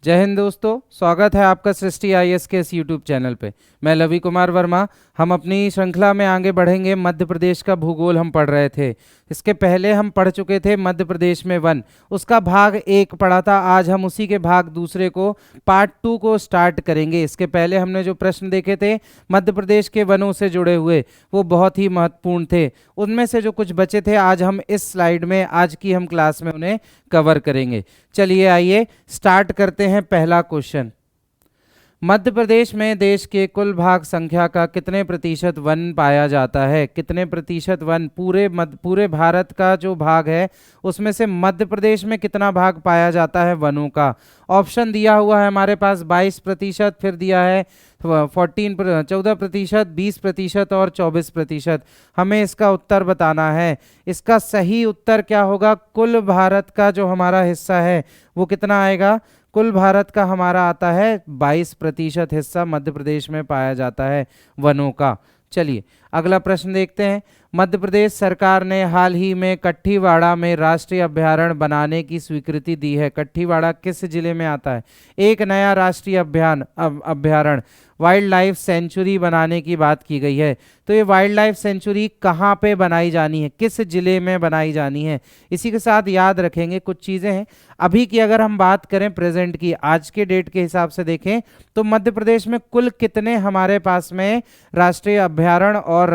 जय हिंद दोस्तों, स्वागत है आपका सृष्टि आईएएस के इस यूट्यूब चैनल पे। मैं लवी कुमार वर्मा। हम अपनी श्रृंखला में आगे बढ़ेंगे। मध्य प्रदेश का भूगोल हम पढ़ रहे थे। इसके पहले हम पढ़ चुके थे मध्य प्रदेश में वन, उसका भाग 1 पढ़ा था। आज हम उसी के भाग दूसरे को पार्ट 2 को स्टार्ट करेंगे। इसके पहले हमने जो प्रश्न देखे थे मध्य प्रदेश के वनों से जुड़े हुए, वो बहुत ही महत्वपूर्ण थे। उनमें से जो कुछ बचे थे आज हम इस स्लाइड में, आज की हम क्लास में उन्हें कवर करेंगे। चलिए आइए स्टार्ट करते हैं। पहला क्वेश्चन, मध्य प्रदेश में देश के कुल भाग संख्या का कितने प्रतिशत वन पाया जाता है? कितने प्रतिशत वन पूरे भारत का जो भाग है उसमें से मध्य प्रदेश में कितना भाग पाया जाता है वनों का? ऑप्शन दिया हुआ है हमारे पास 22%, फिर दिया है 14%, 20% और 24%। हमें इसका उत्तर बताना है। इसका सही उत्तर क्या होगा? कुल भारत का जो हमारा हिस्सा है वो कितना आएगा? कुल भारत का हमारा आता है 22% हिस्सा मध्य प्रदेश में पाया जाता है वनों का। चलिए अगला प्रश्न देखते हैं। मध्य प्रदेश सरकार ने हाल ही में कठीवाड़ा में राष्ट्रीय अभयारण्य बनाने की स्वीकृति दी है। कठीवाड़ा किस जिले में आता है? एक नया राष्ट्रीय अभयारण्य वाइल्ड लाइफ सेंचुरी बनाने की बात की गई है। तो ये वाइल्ड लाइफ सेंचुरी कहाँ पे बनाई जानी है, किस जिले में बनाई जानी है? इसी के साथ याद रखेंगे कुछ चीज़ें हैं। अभी की अगर हम बात करें प्रेजेंट की, आज के डेट के हिसाब से देखें तो मध्य प्रदेश में कुल कितने हमारे पास में राष्ट्रीय अभयारण्य और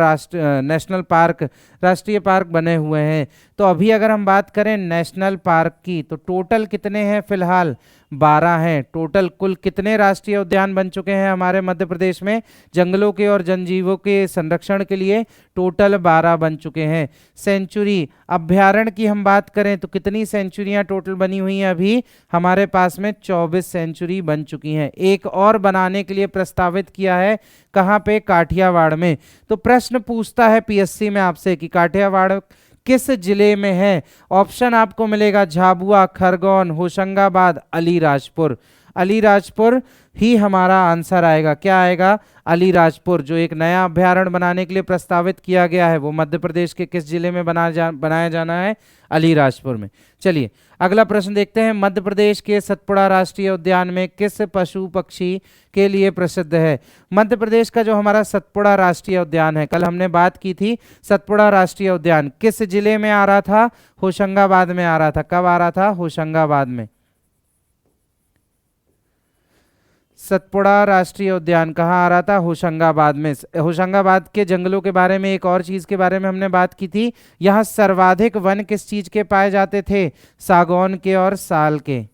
नेशनल पार्क, राष्ट्रीय पार्क बने हुए हैं? तो अभी अगर हम बात करें नेशनल पार्क की तो टोटल कितने हैं? फिलहाल 12 हैं। टोटल कुल कितने राष्ट्रीय उद्यान बन चुके हैं हमारे मध्य प्रदेश में जंगलों के और जनजीवों के संरक्षण के लिए? टोटल 12 बन चुके हैं। सेंचुरी अभयारण्य की हम बात करें तो कितनी सेंचुरियां टोटल बनी हुई हैं? अभी हमारे पास में 24 सेंचुरी बन चुकी हैं। एक और बनाने के लिए प्रस्तावित किया है। कहाँ पे? काठियावाड़ में। तो प्रश्न पूछता है पीएससी में आपसे कि काठियावाड़ किस जिले में है? ऑप्शन आपको मिलेगा झाबुआ, खरगोन, होशंगाबाद, अलीराजपुर। अलीराजपुर ही हमारा आंसर आएगा। क्या आएगा? अलीराजपुर। जो एक नया अभयारण्य बनाने के लिए प्रस्तावित किया गया है वो मध्य प्रदेश के किस जिले में बनाया जाना है? अलीराजपुर में। चलिए अगला प्रश्न देखते हैं। मध्य प्रदेश के सतपुड़ा राष्ट्रीय उद्यान में किस पशु पक्षी के लिए प्रसिद्ध है? मध्य प्रदेश का जो हमारा सतपुड़ा राष्ट्रीय उद्यान है, कल हमने बात की थी, सतपुड़ा राष्ट्रीय उद्यान किस जिले में आ रहा था? होशंगाबाद में आ रहा था। कब आ रहा था? होशंगाबाद में। सतपुड़ा राष्ट्रीय उद्यान कहाँ आ रहा था? होशंगाबाद में। होशंगाबाद के जंगलों के बारे में एक और चीज के बारे में हमने बात की थी। यहाँ सर्वाधिक वन किस चीज के पाए जाते थे? सागौन के और साल के।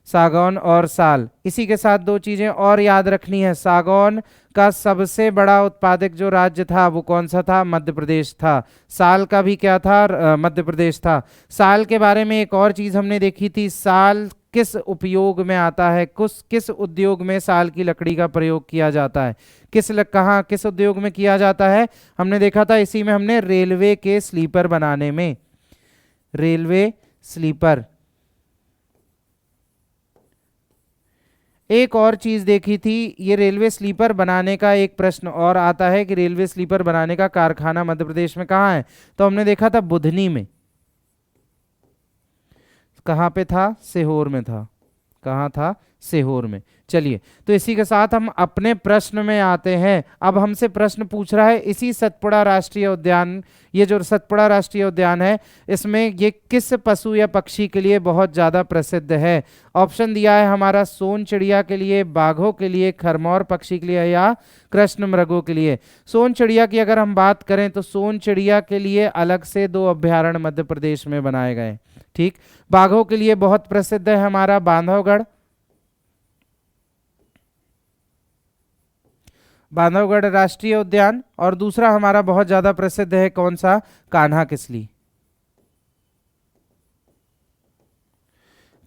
सागौन और साल। इसी के साथ दो चीजें और याद रखनी है। सागौन का सबसे बड़ा उत्पादक जो राज्य था वो कौन सा था? मध्य प्रदेश था। साल का भी क्या था? मध्य प्रदेश था। साल के बारे में एक और चीज हमने देखी थी। साल किस उपयोग में आता है? किस उद्योग में साल की लकड़ी का प्रयोग किया जाता है? कहाँ किस उद्योग में किया जाता है? हमने देखा था, इसी में हमने रेलवे के स्लीपर बनाने में, रेलवे स्लीपर। एक और चीज देखी थी, ये रेलवे स्लीपर बनाने का एक प्रश्न और आता है कि रेलवे स्लीपर बनाने का कारखाना मध्य प्रदेश में कहाँ है? तो हमने देखा था बुधनी में। कहाँ पे था? सीहोर में था। कहाँ था? सीहोर में। चलिए तो इसी के साथ हम अपने प्रश्न में आते हैं। अब हमसे प्रश्न पूछ रहा है इसी सतपुड़ा राष्ट्रीय उद्यान, ये जो सतपुड़ा राष्ट्रीय उद्यान है इसमें ये किस पशु या पक्षी के लिए बहुत ज़्यादा प्रसिद्ध है? ऑप्शन दिया है हमारा सोन चिड़िया के लिए, बाघों के लिए, खरमौर पक्षी के लिए या कृष्ण मृगों के लिए। सोन चिड़िया की अगर हम बात करें तो सोन चिड़िया के लिए अलग से 2 अभयारण्य मध्य प्रदेश में बनाए गए। ठीक। बाघों के लिए बहुत प्रसिद्ध है हमारा बांधवगढ़, बांधवगढ़ राष्ट्रीय उद्यान, और दूसरा हमारा बहुत ज्यादा प्रसिद्ध है कौन सा? कान्हा किसली।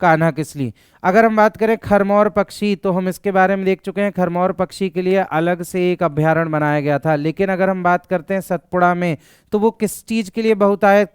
कान्हा किसली। अगर हम बात करें खरमौर पक्षी तो हम इसके बारे में देख चुके हैं। खरमौर पक्षी के लिए अलग से एक अभयारण्य बनाया गया था। लेकिन अगर हम बात करते हैं सतपुड़ा में तो वो किस चीज के लिए बहुतायत,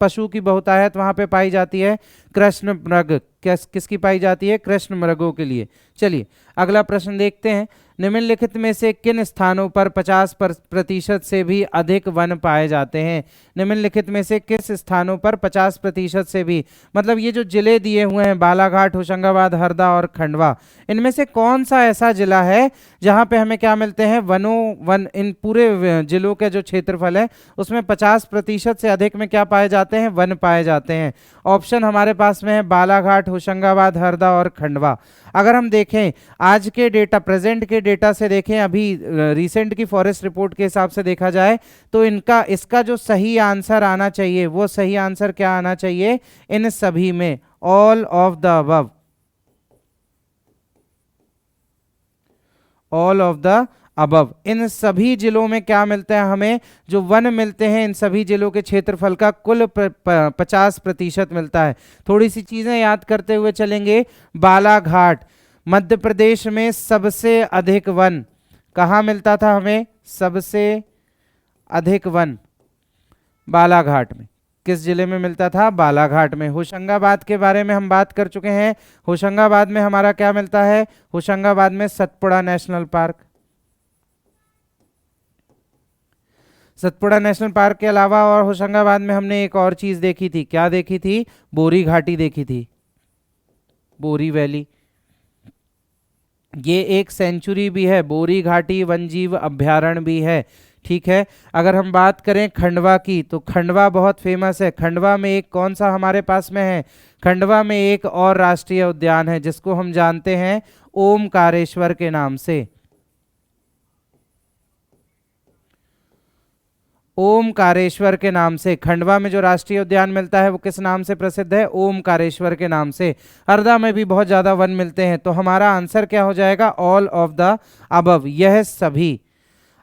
पशु की बहुतायत वहां पे पाई जाती है? कृष्ण मृग। किसकी पाई जाती है? कृष्ण मृगों के लिए। चलिए अगला प्रश्न देखते हैं। निम्नलिखित में से किन स्थानों पर 50% से भी अधिक वन पाए जाते हैं? निम्नलिखित में से किस स्थानों पर 50% से भी, मतलब ये जो जिले दिए हुए हैं बालाघाट, होशंगाबाद, हरदा और खंडवा, इनमें से कौन सा ऐसा जिला है जहां पे हमें क्या मिलते हैं, वन। इन पूरे जिलों के जो क्षेत्रफल है उसमें 50% से अधिक में क्या पाए जाते हैं, वन पाए जाते हैं। ऑप्शन हमारे पास में है बालाघाट, होशंगाबाद, हरदा और खंडवा। अगर हम देखें आज के डेटा, प्रेजेंट के डेटा से देखें, अभी रिसेंट की फॉरेस्ट रिपोर्ट के हिसाब से देखा जाए तो इसका जो सही आंसर आना चाहिए, वो सही आंसर क्या आना चाहिए, इन सभी में, all of the above, all of the above. इन सभी जिलों में क्या मिलता है, हमें जो वन मिलते हैं इन सभी जिलों के क्षेत्रफल का कुल 50% मिलता है। थोड़ी सी चीजें याद करते हुए चलेंगे। बालाघाट, मध्य प्रदेश में सबसे अधिक वन कहाँ मिलता था हमें, सबसे अधिक वन बालाघाट में। किस जिले में मिलता था, बालाघाट में। होशंगाबाद के बारे में हम बात कर चुके हैं। होशंगाबाद में हमारा क्या मिलता है, होशंगाबाद में Satpura national park. Satpura national park के अलावा और होशंगाबाद में हमने एक और चीज देखी थी, क्या देखी थी, बोरी घाटी देखी थी, बोरी वैली। ये एक सेंचुरी भी है, बोरी घाटी वन्यजीव अभ्यारण्य भी है, ठीक है। अगर हम बात करें खंडवा की तो खंडवा बहुत फेमस है। खंडवा में एक कौन सा हमारे पास में है, खंडवा में एक और राष्ट्रीय उद्यान है जिसको हम जानते हैं ओमकारेश्वर के नाम से। ओमकारेश्वर के नाम से खंडवा में जो राष्ट्रीय उद्यान मिलता है वो किस नाम से प्रसिद्ध है, ओमकारेश्वर के नाम से। हरदा में भी बहुत ज्यादा वन मिलते हैं। तो हमारा आंसर क्या हो जाएगा, ऑल ऑफ द अबव, यह सभी।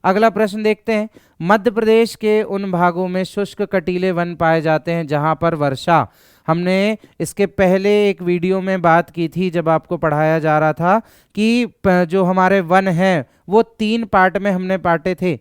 अगला प्रश्न देखते हैं। मध्य प्रदेश के उन भागों में शुष्क कटीले वन पाए जाते हैं जहां पर वर्षा, हमने इसके पहले एक वीडियो में बात की थी जब आपको पढ़ाया जा रहा था कि जो हमारे वन हैं वो 3 पार्ट में हमने बांटे थे।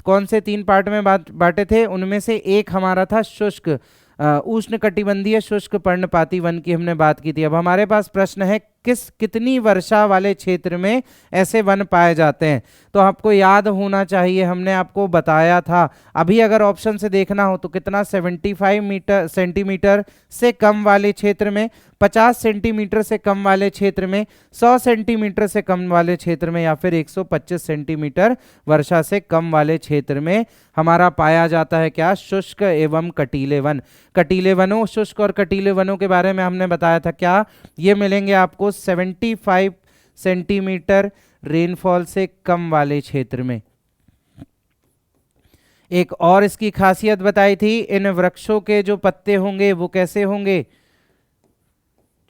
कौन से 3 पार्ट में बांटे थे, उनमें से एक हमारा था शुष्क उष्ण कटिबंधीय शुष्क पर्णपाती वन की हमने बात की थी। अब हमारे पास प्रश्न है कितनी वर्षा वाले क्षेत्र में ऐसे वन पाए जाते हैं। तो आपको याद होना चाहिए, हमने आपको बताया था, अभी अगर ऑप्शन से देखना हो तो कितना, 75 सेंटीमीटर से कम वाले क्षेत्र में, 50 सेंटीमीटर से कम वाले क्षेत्र में, 100 सेंटीमीटर से कम वाले क्षेत्र में, या फिर 125 सेंटीमीटर वर्षा से कम वाले क्षेत्र में हमारा पाया जाता है क्या, शुष्क एवं कटीले वन। कटीले वनों, शुष्क और कटीले वनों के बारे में हमने बताया था क्या, ये मिलेंगे आपको 75 सेंटीमीटर रेनफॉल से कम वाले क्षेत्र में। एक और इसकी खासियत बताई थी, इन वृक्षों के जो पत्ते होंगे वो कैसे होंगे,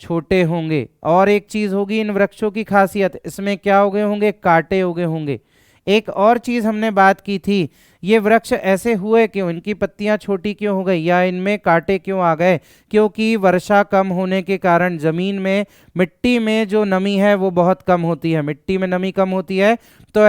छोटे होंगे। और एक चीज होगी इन वृक्षों की खासियत, इसमें क्या उगे होंगे, कांटे उगे होंगे। एक और चीज हमने बात की थी, ये वृक्ष ऐसे हुए क्यों, इनकी पत्तियां छोटी क्यों हो गई या इनमें कांटे क्यों आ गए, क्योंकि वर्षा कम होने के कारण जमीन में, मिट्टी में जो नमी है वो बहुत कम होती है, मिट्टी में नमी कम होती है। तो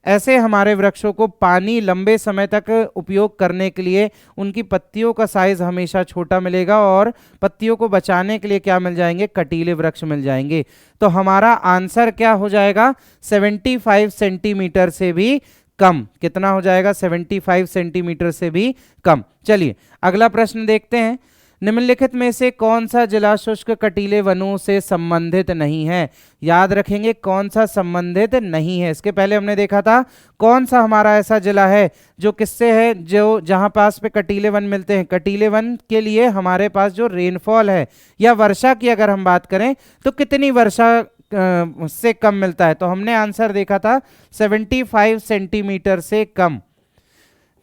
ऐसे हमारे वृक्षों को पानी लंबे समय तक उपयोग करने के लिए उनकी पत्तियों का साइज हमेशा छोटा मिलेगा और पत्तियों को बचाने के लिए क्या मिल जाएंगे, कटीले वृक्ष मिल जाएंगे। तो हमारा आंसर क्या हो जाएगा, 75 सेंटीमीटर से भी कम। कितना हो जाएगा, 75 सेंटीमीटर से भी कम। चलिए अगला प्रश्न देखते हैं। निम्नलिखित में से कौन सा जिला शुष्क कटीले वनों से संबंधित नहीं है। याद रखेंगे कौन सा संबंधित नहीं है। इसके पहले हमने देखा था कौन सा हमारा ऐसा जिला है जो किससे है, जो जहां पास पे कटीले वन मिलते हैं। कटीले वन के लिए हमारे पास जो रेनफॉल है या वर्षा की अगर हम बात करें तो कितनी वर्षा से कम मिलता है, तो हमने आंसर देखा था 75 सेंटीमीटर से कम।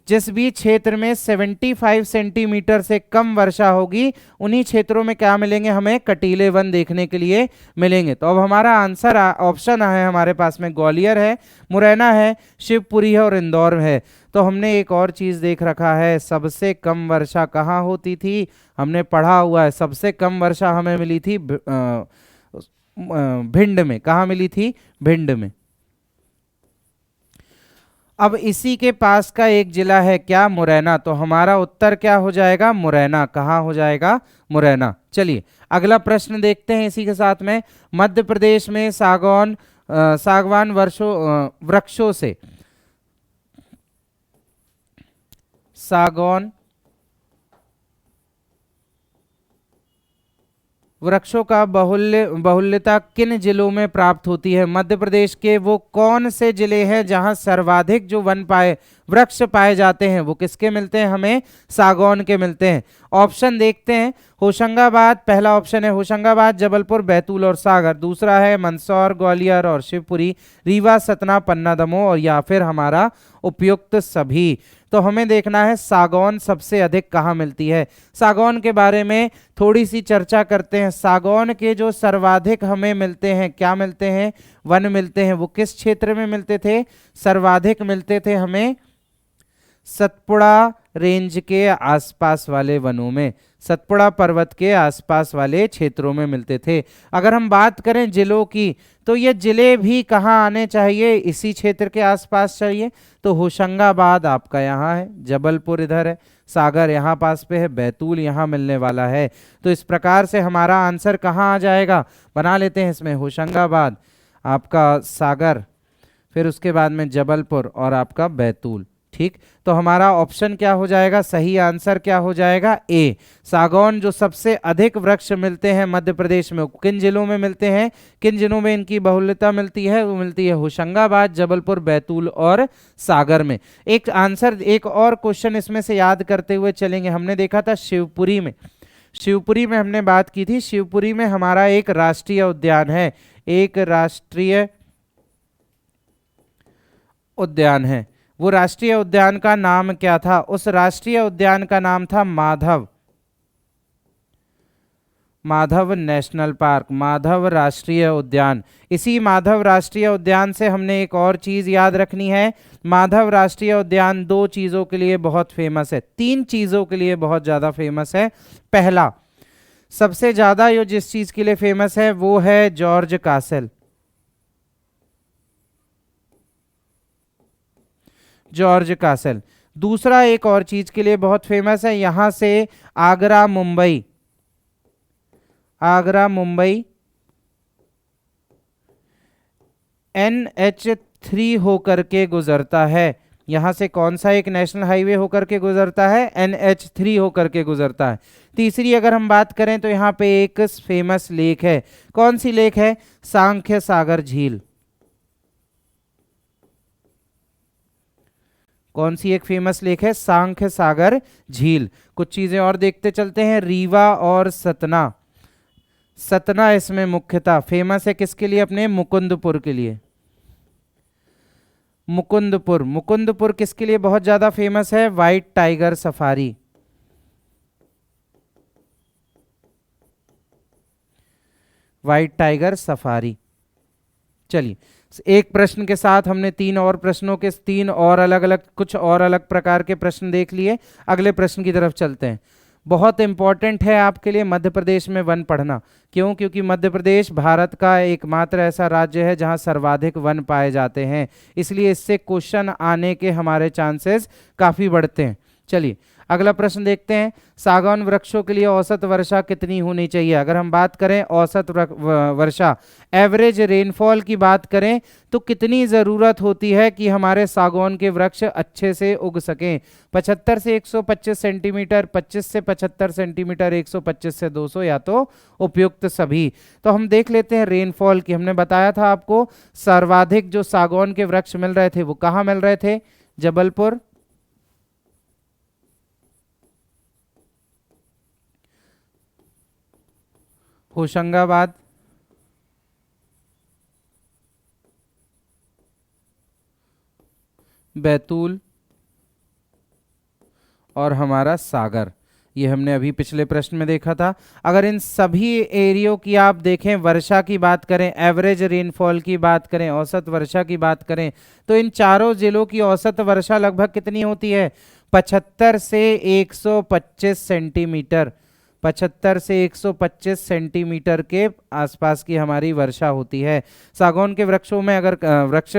जिस भी क्षेत्र में 75 सेंटीमीटर से कम वर्षा होगी उन्हीं क्षेत्रों में क्या मिलेंगे, हमें कटीले वन देखने के लिए मिलेंगे। तो अब हमारा आंसर ऑप्शन है हमारे पास में ग्वालियर है, मुरैना है, शिवपुरी है और इंदौर है। तो हमने एक और चीज देख रखा है, सबसे कम वर्षा कहाँ होती थी, हमने पढ़ा हुआ है सबसे कम वर्षा हमें मिली थी भिंड में। कहाँ मिली थी, भिंड में। अब इसी के पास का एक जिला है क्या, मुरैना। तो हमारा उत्तर क्या हो जाएगा, मुरैना। कहाँ हो जाएगा, मुरैना। चलिए अगला प्रश्न देखते हैं इसी के साथ में। मध्य प्रदेश में सागवान वृक्षों से सागौन वृक्षों का बहुल्यता किन जिलों में प्राप्त होती है? मध्य प्रदेश के वो कौन से जिले हैं जहां सर्वाधिक जो वृक्ष पाए जाते हैं? वो किसके मिलते हैं? हमें सागौन के मिलते हैं। ऑप्शन देखते हैं। होशंगाबाद पहला ऑप्शन है, होशंगाबाद, जबलपुर, बैतूल और सागर। दूसरा है मंदसौर, ग्वालियर और शिवपुरी, रीवा, सतना, पन्ना, दमोह और या फिर हमारा उपयुक्त सभी। तो हमें देखना है सागौन सबसे अधिक कहाँ मिलती है। सागौन के बारे में थोड़ी सी चर्चा करते हैं। सागौन के जो सर्वाधिक हमें मिलते हैं, क्या मिलते हैं? वन मिलते हैं। वो किस क्षेत्र में मिलते थे? सर्वाधिक मिलते थे हमें सतपुड़ा रेंज के आसपास वाले वनों में, सतपुड़ा पर्वत के आसपास वाले क्षेत्रों में मिलते थे। अगर हम बात करें जिलों की, तो ये जिले भी कहाँ आने चाहिए? इसी क्षेत्र के आसपास चाहिए। तो होशंगाबाद आपका यहाँ है, जबलपुर इधर है, सागर यहाँ पास पे है, बैतूल यहाँ मिलने वाला है। तो इस प्रकार से हमारा आंसर कहाँ आ जाएगा? बना लेते हैं इसमें होशंगाबाद, आपका सागर, फिर उसके बाद में जबलपुर और आपका बैतूल। ठीक, तो हमारा ऑप्शन क्या हो जाएगा? सही आंसर क्या हो जाएगा? ए। सागौन जो सबसे अधिक वृक्ष मिलते हैं मध्य प्रदेश में, किन जिलों में मिलते हैं, किन जिलों में इनकी बहुल्यता मिलती है? वो मिलती है होशंगाबाद, जबलपुर, बैतूल और सागर में। एक आंसर, एक और क्वेश्चन इसमें से याद करते हुए चलेंगे। हमने देखा था शिवपुरी में, शिवपुरी में हमने बात की थी। शिवपुरी में हमारा एक राष्ट्रीय उद्यान है, एक राष्ट्रीय उद्यान है। वो राष्ट्रीय उद्यान का नाम क्या था? उस राष्ट्रीय उद्यान का नाम था माधव, माधव नेशनल पार्क, माधव राष्ट्रीय उद्यान। इसी माधव राष्ट्रीय उद्यान से हमने एक और चीज याद रखनी है। माधव राष्ट्रीय उद्यान दो चीजों के लिए बहुत फेमस है, तीन चीजों के लिए बहुत ज्यादा फेमस है। पहला, सबसे ज्यादा जो जिस चीज के लिए फेमस है वो है जॉर्ज कासल, जॉर्ज कासल। दूसरा एक और चीज के लिए बहुत फेमस है, यहां से आगरा मुंबई, आगरा मुंबई NH3 होकर के गुजरता है। यहां से कौन सा एक नेशनल हाईवे होकर के गुजरता है? NH3 होकर के गुजरता है। तीसरी अगर हम बात करें तो यहाँ पे एक फेमस लेक है, कौन सी लेक है? सांख्य सागर झील। कौन सी एक फेमस लेक है? सांख्य सागर झील। कुछ चीजें और देखते चलते हैं। रीवा और सतना, सतना इसमें मुख्यतः फेमस है किसके लिए? अपने मुकुंदपुर के लिए। मुकुंदपुर, मुकुंदपुर किसके लिए बहुत ज्यादा फेमस है? White tiger safari, white tiger safari. चलिए, एक प्रश्न के साथ हमने तीन और प्रश्नों के तीन और अलग अलग कुछ और अलग प्रकार के प्रश्न देख लिए। अगले प्रश्न की तरफ चलते हैं। बहुत इंपॉर्टेंट है आपके लिए मध्य प्रदेश में वन पढ़ना। क्यों? क्योंकि मध्य प्रदेश भारत का एकमात्र ऐसा राज्य है जहां सर्वाधिक वन पाए जाते हैं, इसलिए इससे क्वेश्चन आने के हमारे चांसेस काफी बढ़ते हैं। चलिए अगला प्रश्न देखते हैं। सागौन वृक्षों के लिए औसत वर्षा कितनी होनी चाहिए? अगर हम बात करें औसत वर्षा, एवरेज रेनफॉल की बात करें तो कितनी ज़रूरत होती है कि हमारे सागौन के वृक्ष अच्छे से उग सकें? 75 से 125 सेंटीमीटर, 25 से 75 सेंटीमीटर, 125 से 200 या तो उपयुक्त सभी। तो हम देख लेते हैं रेनफॉल की। हमने बताया था आपको सर्वाधिक जो सागौन के वृक्ष मिल रहे थे वो कहाँ मिल रहे थे? जबलपुर, होशंगाबाद, बैतूल और हमारा सागर। ये हमने अभी पिछले प्रश्न में देखा था। अगर इन सभी एरियो की आप देखें, वर्षा की बात करें, एवरेज रेनफॉल की बात करें, औसत वर्षा की बात करें, तो इन चारों जिलों की औसत वर्षा लगभग कितनी होती है? 75 से 125 सेंटीमीटर, 75 से 125 सेंटीमीटर के आसपास की हमारी वर्षा होती है। सागौन के वृक्षों में अगर वृक्ष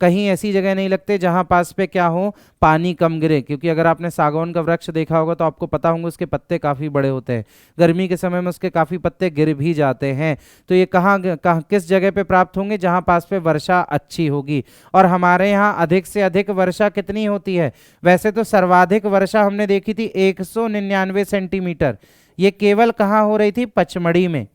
कहीं ऐसी जगह नहीं लगते जहां पास पे क्या हो, पानी कम गिरे, क्योंकि अगर आपने सागौन का वृक्ष देखा होगा तो आपको पता होंगे उसके पत्ते काफी बड़े होते हैं, गर्मी के समय में उसके काफी पत्ते गिर भी जाते हैं। तो ये कहाँ किस जगह पे प्राप्त होंगे, जहां पास पे वर्षा अच्छी होगी। और हमारे यहाँ अधिक से अधिक वर्षा कितनी होती है, वैसे तो सर्वाधिक वर्षा हमने देखी थी 199 सेंटीमीटर, ये केवल कहाँ हो रही थी, पचमढ़ी में।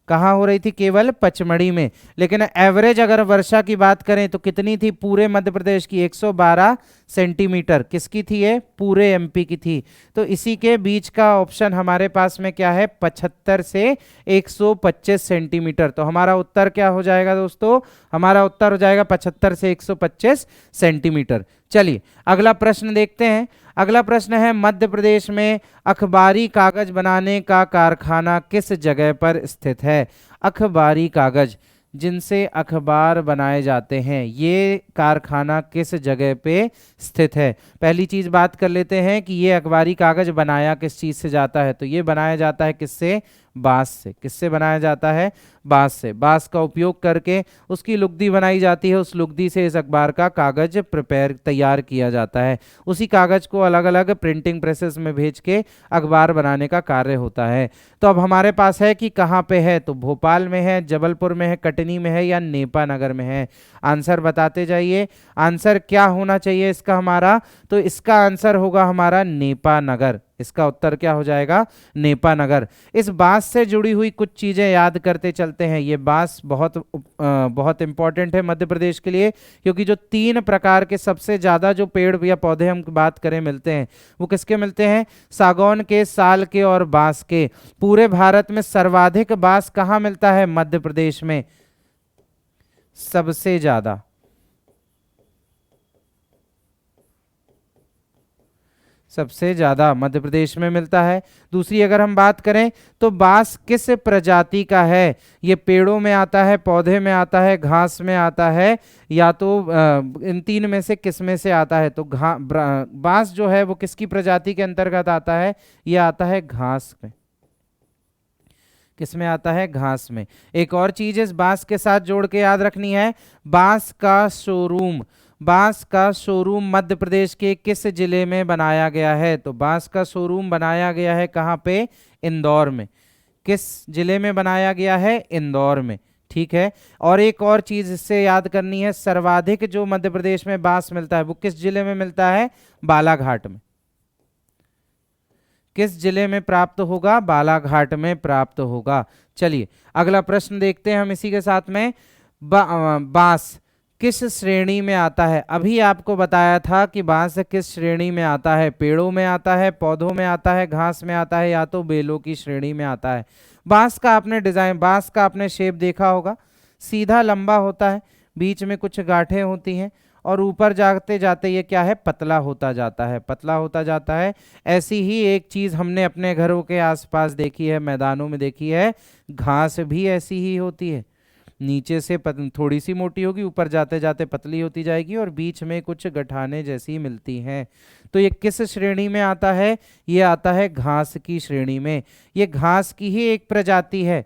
कहाँ हो रही थी, केवल पचमढ़ी में। लेकिन एवरेज अगर वर्षा की बात करें तो कितनी थी, पूरे मध्य प्रदेश की 112 सेंटीमीटर। किसकी थी ये, पूरे एमपी की थी। तो इसी के बीच का ऑप्शन हमारे पास में क्या है, 75 से 125 सेंटीमीटर। तो हमारा उत्तर क्या हो जाएगा दोस्तों, हमारा उत्तर हो जाएगा 75 से 125 सेंटीमीटर। चलिए अगला प्रश्न देखते हैं। अगला प्रश्न है, मध्य प्रदेश में अखबारी कागज बनाने का कारखाना किस जगह पर स्थित है। अखबारी कागज, जिनसे अखबार बनाए जाते हैं, ये कारखाना किस जगह पे स्थित है। पहली चीज बात कर लेते हैं कि ये अखबारी कागज बनाया किस चीज से जाता है। तो ये बनाया जाता है किससे, बांस से। किससे बनाया जाता है, बांस से। बांस का उपयोग करके उसकी लुगदी बनाई जाती है, उस लुगदी से इस अखबार का कागज तैयार किया जाता है। उसी कागज को अलग अलग प्रिंटिंग प्रेसेस में भेज के अखबार बनाने का कार्य होता है। तो अब हमारे पास है कि कहाँ पे है, तो भोपाल में है, जबलपुर में है, कटनी में है या नेपा नगर में है। आंसर बताते जाइए, आंसर क्या होना चाहिए इसका हमारा, तो इसका आंसर होगा हमारा नेपा नगर। इसका उत्तर क्या हो जाएगा, नेपा नगर। इस बांस से जुड़ी हुई कुछ चीजें याद करते चलते हैं। ये बांस बहुत इंपॉर्टेंट है मध्य प्रदेश के लिए, क्योंकि जो 3 प्रकार के सबसे ज्यादा जो पेड़ या पौधे हम बात करें मिलते हैं, वो किसके मिलते हैं, सागौन के, साल के और बांस के। पूरे भारत में सर्वाधिक बांस कहाँ मिलता है, मध्य प्रदेश में सबसे ज्यादा, सबसे ज्यादा मध्य प्रदेश में मिलता है। दूसरी अगर हम बात करें तो बांस किस प्रजाति का है, ये पेड़ों में आता है, पौधे में आता है, घास में आता है, या तो इन 3 में से किस में से आता है। तो बांस जो है वो किसकी प्रजाति के अंतर्गत आता है, ये आता है घास में। किसमें आता है, घास में। एक और चीज इस बांस के साथ जोड़ के याद रखनी है, बांस का शोरूम। बांस का शोरूम मध्य प्रदेश के किस जिले में बनाया गया है। तो बांस का शोरूम बनाया गया है कहाँ पे, इंदौर में। किस जिले में बनाया गया है, इंदौर में। ठीक है। और एक और चीज इससे याद करनी है, सर्वाधिक जो मध्य प्रदेश में बांस मिलता है वो किस जिले में मिलता है, बालाघाट में। किस जिले में प्राप्त होगा, बालाघाट में प्राप्त होगा। चलिए अगला प्रश्न देखते हैं हम इसी के साथ में। बांस किस श्रेणी में आता है। अभी आपको बताया था कि बांस किस श्रेणी में आता है, पेड़ों में आता है, पौधों में आता है, घास में आता है, या तो बेलों की श्रेणी में आता है। बांस का आपने डिजाइन, बांस का आपने शेप देखा होगा, सीधा लंबा होता है, बीच में कुछ गांठें होती हैं, और ऊपर जाते जाते ये क्या है, पतला होता जाता है, पतला होता जाता है। ऐसी ही एक चीज हमने अपने घरों के आसपास देखी है, मैदानों में देखी है, घास भी ऐसी ही होती है। नीचे से थोड़ी सी मोटी होगी, ऊपर जाते जाते पतली होती जाएगी, और बीच में कुछ गठाने जैसी मिलती हैं। तो ये किस श्रेणी में आता है, ये आता है घास की श्रेणी में। ये घास की ही एक प्रजाति है।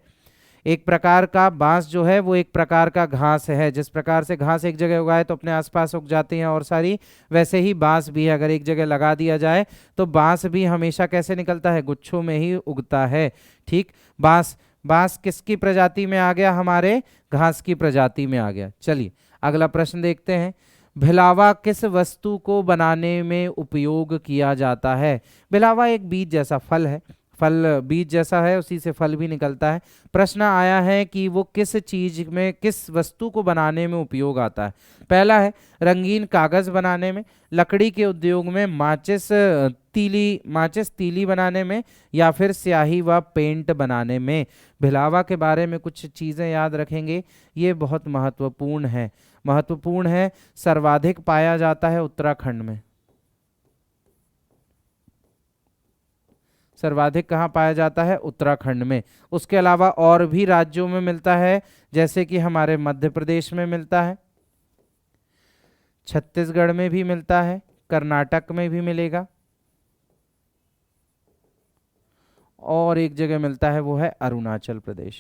एक प्रकार का बांस जो है वो एक प्रकार का घास है। जिस प्रकार से घास एक जगह उगाए तो अपने आसपास उग जाती हैं और सारी, वैसे ही बांस भी है, अगर एक जगह लगा दिया जाए तो बांस भी हमेशा कैसे निकलता है, गुच्छों में ही उगता है। ठीक, बांस बांस किसकी प्रजाति में आ गया, हमारे घास की प्रजाति में आ गया। चलिए अगला प्रश्न देखते हैं। भिलावा किस वस्तु को बनाने में उपयोग किया जाता है। भिलावा एक बीज जैसा फल है, फल बीज जैसा है, उसी से फल भी निकलता है। प्रश्न आया है कि वो किस चीज में, किस वस्तु को बनाने में उपयोग आता है। पहला है रंगीन कागज बनाने में, लकड़ी के उद्योग में, माचिस तीली बनाने में, या फिर स्याही व पेंट बनाने में। भिलावा के बारे में कुछ चीजें याद रखेंगे, ये बहुत महत्वपूर्ण है, महत्वपूर्ण है। सर्वाधिक पाया जाता है उत्तराखंड में। सर्वाधिक कहाँ पाया जाता है, उत्तराखंड में। उसके अलावा और भी राज्यों में मिलता है, जैसे कि हमारे मध्य प्रदेश में मिलता है, छत्तीसगढ़ में भी मिलता है, कर्नाटक में भी मिलेगा, और एक जगह मिलता है वो है अरुणाचल प्रदेश।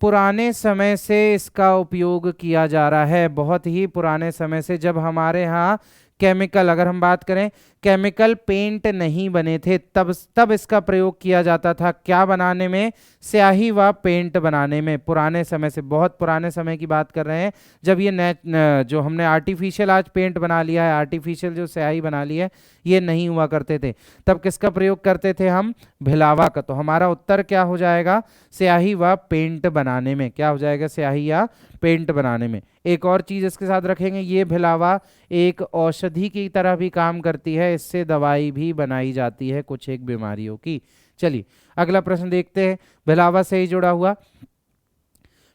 पुराने समय से इसका उपयोग किया जा रहा है, बहुत ही पुराने समय से, जब हमारे यहाँ केमिकल, अगर हम बात करें केमिकल पेंट नहीं बने थे, तब इसका प्रयोग किया जाता था। क्या बनाने में? स्याही व पेंट बनाने में। पुराने समय से, बहुत पुराने समय की बात कर रहे हैं, जब ये जो हमने आर्टिफिशियल आज पेंट बना लिया है, आर्टिफिशियल जो स्याही बना ली है, ये नहीं हुआ करते थे। तब किसका प्रयोग करते थे हम? भिलावा का। तो हमारा उत्तर क्या हो जाएगा? स्याही व पेंट बनाने में। क्या हो जाएगा? स्याही या पेंट बनाने में। एक और चीज इसके साथ रखेंगे, ये भिलावा एक औषधि की तरह भी काम करती है, इससे दवाई भी बनाई जाती है कुछ एक बीमारियों की। चलिए अगला प्रश्न देखते हैं, भिलावा से ही जुड़ा हुआ।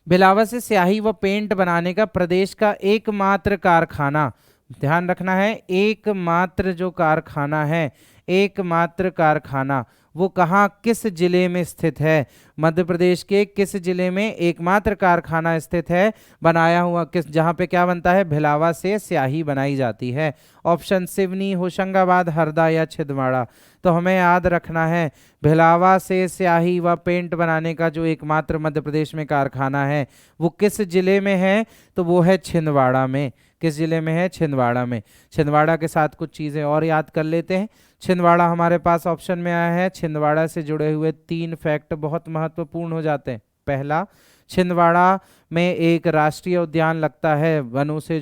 भिलावा से स्याही व पेंट बनाने का प्रदेश का एकमात्र कारखाना, ध्यान रखना है, एकमात्र जो कारखाना है, एकमात्र कारखाना, वो कहाँ, किस जिले में स्थित है? मध्य प्रदेश के किस जिले में एकमात्र कारखाना स्थित है बनाया हुआ, किस, जहाँ पे क्या बनता है? भिलावा से स्याही बनाई जाती है। ऑप्शन सिवनी, होशंगाबाद, हरदा या छिंदवाड़ा। तो हमें याद रखना है, भिलावा से स्याही व पेंट बनाने का जो एकमात्र मध्य प्रदेश में कारखाना है वो किस जिले में है? तो वो है छिंदवाड़ा में। किस जिले में है? छिंदवाड़ा में। छिंदवाड़ा के साथ कुछ चीज़ें और याद कर लेते हैं। छिंदवाड़ा हमारे पास ऑप्शन में आया है, छिंदवाड़ा से जुड़े हुए 3 फैक्ट बहुत महत्वपूर्ण हो जाते हैं। पहला, छिंदवाड़ा में एक राष्ट्रीय उद्यान लगता है, वनों से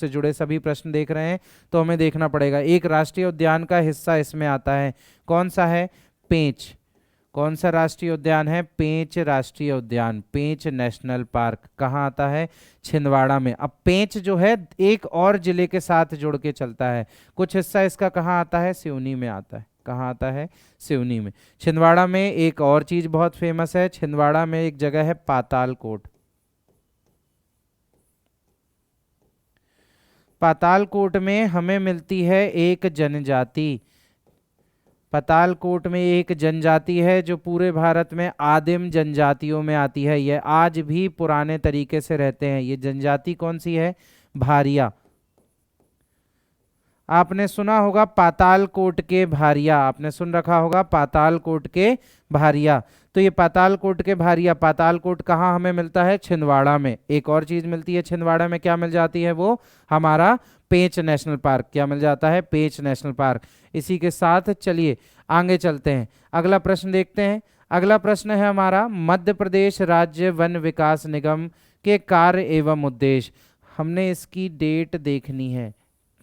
जुड़े सभी प्रश्न देख रहे हैं तो हमें देखना पड़ेगा, एक राष्ट्रीय उद्यान का हिस्सा इसमें आता है। कौन सा है? पेंच। कौन सा राष्ट्रीय उद्यान है? पेंच राष्ट्रीय उद्यान, पेंच नेशनल पार्क। कहाँ आता है? छिंदवाड़ा में। अब पेंच जो है एक और जिले के साथ जुड़ के चलता है, कुछ हिस्सा इसका कहाँ आता है? सिवनी में आता है। कहाँ आता है? सिवनी में। छिंदवाड़ा में एक और चीज बहुत फेमस है, छिंदवाड़ा में एक जगह है पातालकोट। पातालकोट में हमें मिलती है एक जनजाति, पातालकोट में एक जनजाति है जो पूरे भारत में आदिम जनजातियों में आती है, यह आज भी पुराने तरीके से रहते हैं। ये जनजाति कौन सी है? भारिया। आपने सुना होगा पातालकोट के भारिया, आपने सुन रखा होगा पातालकोट के भारिया। तो ये पातालकोट के भारिया, पातालकोट कहाँ हमें मिलता है? छिंदवाड़ा में। एक और चीज मिलती है छिंदवाड़ा में, क्या मिल जाती है? वो हमारा पेंच नेशनल पार्क। क्या मिल जाता है? पेंच नेशनल पार्क। इसी के साथ चलिए आगे चलते हैं, अगला प्रश्न देखते हैं। अगला प्रश्न है हमारा, मध्य प्रदेश राज्य वन विकास निगम के कार्य एवं उद्देश्य। हमने इसकी डेट देखनी है,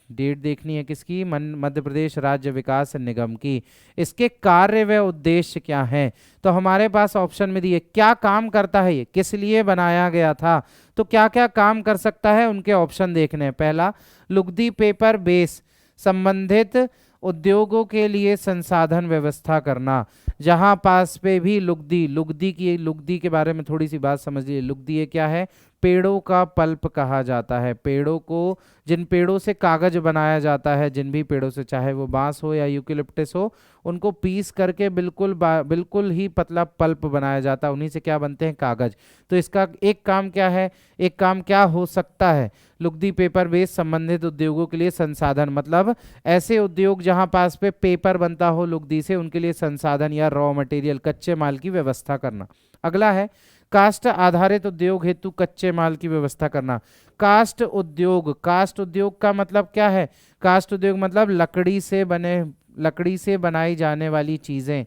डेट देखनी है किसकी? मध्य प्रदेश राज्य विकास निगम की। इसके कार्य व उद्देश्य क्या हैं? तो हमारे पास ऑप्शन में दिए, क्या काम करता है ये, किस लिए बनाया गया था, तो क्या क्या काम कर सकता है उनके ऑप्शन देखने हैं। पहला, लुगदी पेपर बेस संबंधित उद्योगों के लिए संसाधन व्यवस्था करना, जहां पास पे भी लुगदी के बारे में थोड़ी सी बात समझ लीजिए। लुगदी ये क्या है? पेड़ों का पल्प कहा जाता है। पेड़ों को, जिन पेड़ों से कागज बनाया जाता है, जिन भी पेड़ों से, चाहे वो बांस हो या यूकेलिप्टस हो, उनको पीस करके बिल्कुल ही पतला पल्प बनाया जाता है, उन्हीं से क्या बनते हैं? कागज। तो इसका एक काम क्या है? एक काम क्या हो सकता है? लुगदी पेपर बेस संबंधित उद्योगों के लिए संसाधन, मतलब ऐसे उद्योग जहां पास पे पेपर बनता हो लुगदी से, उनके लिए संसाधन या रॉ मटेरियल, कच्चे माल की व्यवस्था करना। अगला है, कास्ट आधारित उद्योग हेतु कच्चे माल की व्यवस्था करना। कास्ट उद्योग का मतलब क्या है? कास्ट उद्योग मतलब लकड़ी से बनाई जाने वाली चीजें,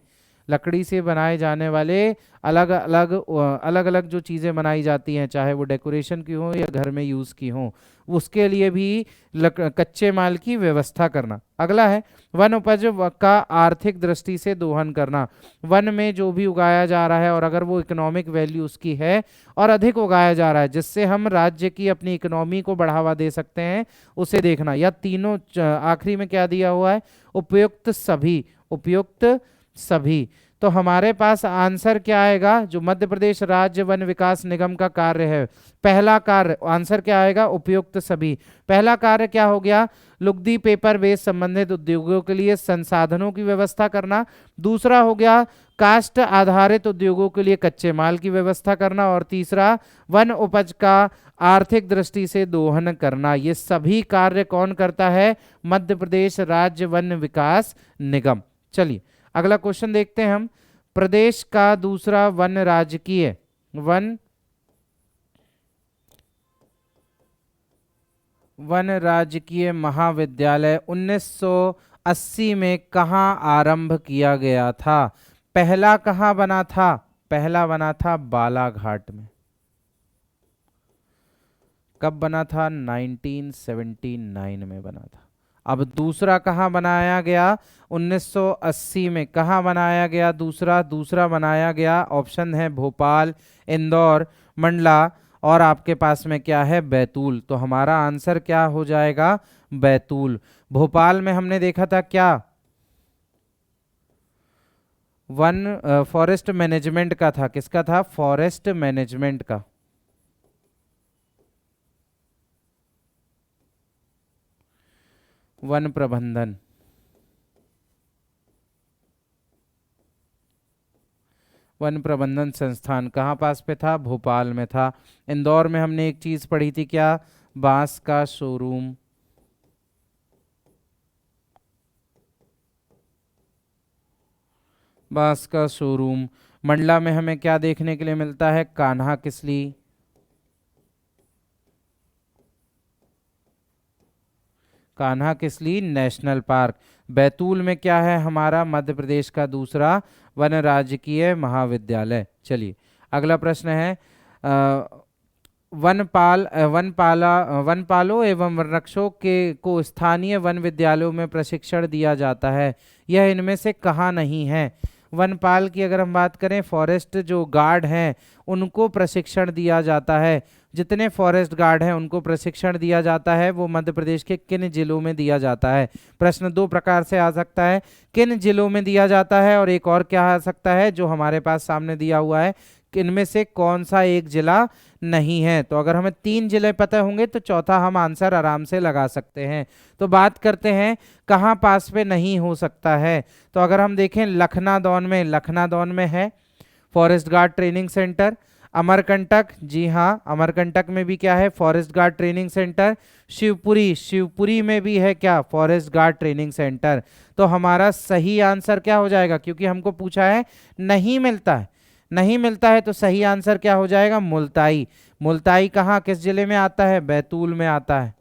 लकड़ी से बनाए जाने वाले अलग अलग जो चीज़ें बनाई जाती हैं, चाहे वो डेकोरेशन की हो या घर में यूज़ की हो, उसके लिए भी कच्चे माल की व्यवस्था करना। अगला है, वन उपज का आर्थिक दृष्टि से दोहन करना। वन में जो भी उगाया जा रहा है और अगर वो इकोनॉमिक वैल्यू उसकी है और अधिक उगाया जा रहा है, जिससे हम राज्य की अपनी इकोनॉमी को बढ़ावा दे सकते हैं, उसे देखना। या तीनों, आखिरी में क्या दिया हुआ है? उपयुक्त सभी। तो हमारे पास आंसर क्या आएगा? जो मध्य प्रदेश राज्य वन विकास निगम का कार्य है, पहला कार्य, आंसर क्या आएगा? उपयुक्त सभी। पहला कार्य क्या हो गया? लुगदी पेपर बेस संबंधित उद्योगों के लिए संसाधनों की व्यवस्था करना। दूसरा हो गया कास्ट आधारित उद्योगों के लिए कच्चे माल की व्यवस्था करना। और तीसरा, वन उपज का आर्थिक दृष्टि से दोहन करना। ये सभी कार्य कौन करता है? मध्य प्रदेश राज्य वन विकास निगम। चलिए अगला क्वेश्चन देखते हैं हम। प्रदेश का दूसरा वन राजकीय वन वन राजकीय महाविद्यालय 1980 में कहाँ आरंभ किया गया था? पहला कहाँ बना था? पहला बना था बालाघाट में। कब बना था? 1979 में बना था। अब दूसरा कहाँ बनाया गया? 1980 में। कहाँ बनाया गया दूसरा? दूसरा बनाया गया, ऑप्शन है भोपाल, इंदौर, मंडला और आपके पास में क्या है? बैतूल। तो हमारा आंसर क्या हो जाएगा? बैतूल। भोपाल में हमने देखा था क्या? वन फॉरेस्ट मैनेजमेंट का था। किसका था? फॉरेस्ट मैनेजमेंट का। वन प्रबंधन। वन प्रबंधन संस्थान कहाँ पास पे था? भोपाल में था। इंदौर में हमने एक चीज पढ़ी थी क्या? बांस का शोरूम। बांस का शोरूम। मंडला में हमें क्या देखने के लिए मिलता है? कान्हा किसली। Kanha Kisli national park. बैतूल में क्या है हमारा? मध्य प्रदेश का दूसरा वन राजकीय महाविद्यालय। चलिए अगला प्रश्न है, वनपालों एवं वनरक्षकों के को स्थानीय वन विद्यालयों में प्रशिक्षण दिया जाता है, यह इनमें से कहाँ नहीं है? वनपाल की अगर हम बात करें, फॉरेस्ट जो गार्ड हैं उनको प्रशिक्षण दिया जाता है। जितने फॉरेस्ट गार्ड हैं उनको प्रशिक्षण दिया जाता है, वो मध्य प्रदेश के किन जिलों में दिया जाता है? प्रश्न दो प्रकार से आ सकता है, किन जिलों में दिया जाता है, और एक और क्या आ सकता है जो हमारे पास सामने दिया हुआ है, इनमें से कौन सा एक जिला नहीं है? तो अगर हमें तीन जिले पता होंगे तो चौथा हम आंसर आराम से लगा सकते हैं। तो बात करते हैं कहाँ पास पे नहीं हो सकता है। तो अगर हम देखें लखनादौन में है forest guard training centre. Amarkantak, जी हाँ अमरकंटक में भी क्या है? Forest guard training centre. Shivpuri में भी है क्या? Forest guard training centre. तो हमारा सही आंसर क्या हो जाएगा? क्योंकि हमको पूछा है नहीं मिलता है, नहीं मिलता है, तो सही आंसर क्या हो जाएगा? मुल्ताई। मुल्ताई कहाँ किस जिले में आता है? बैतूल में आता है।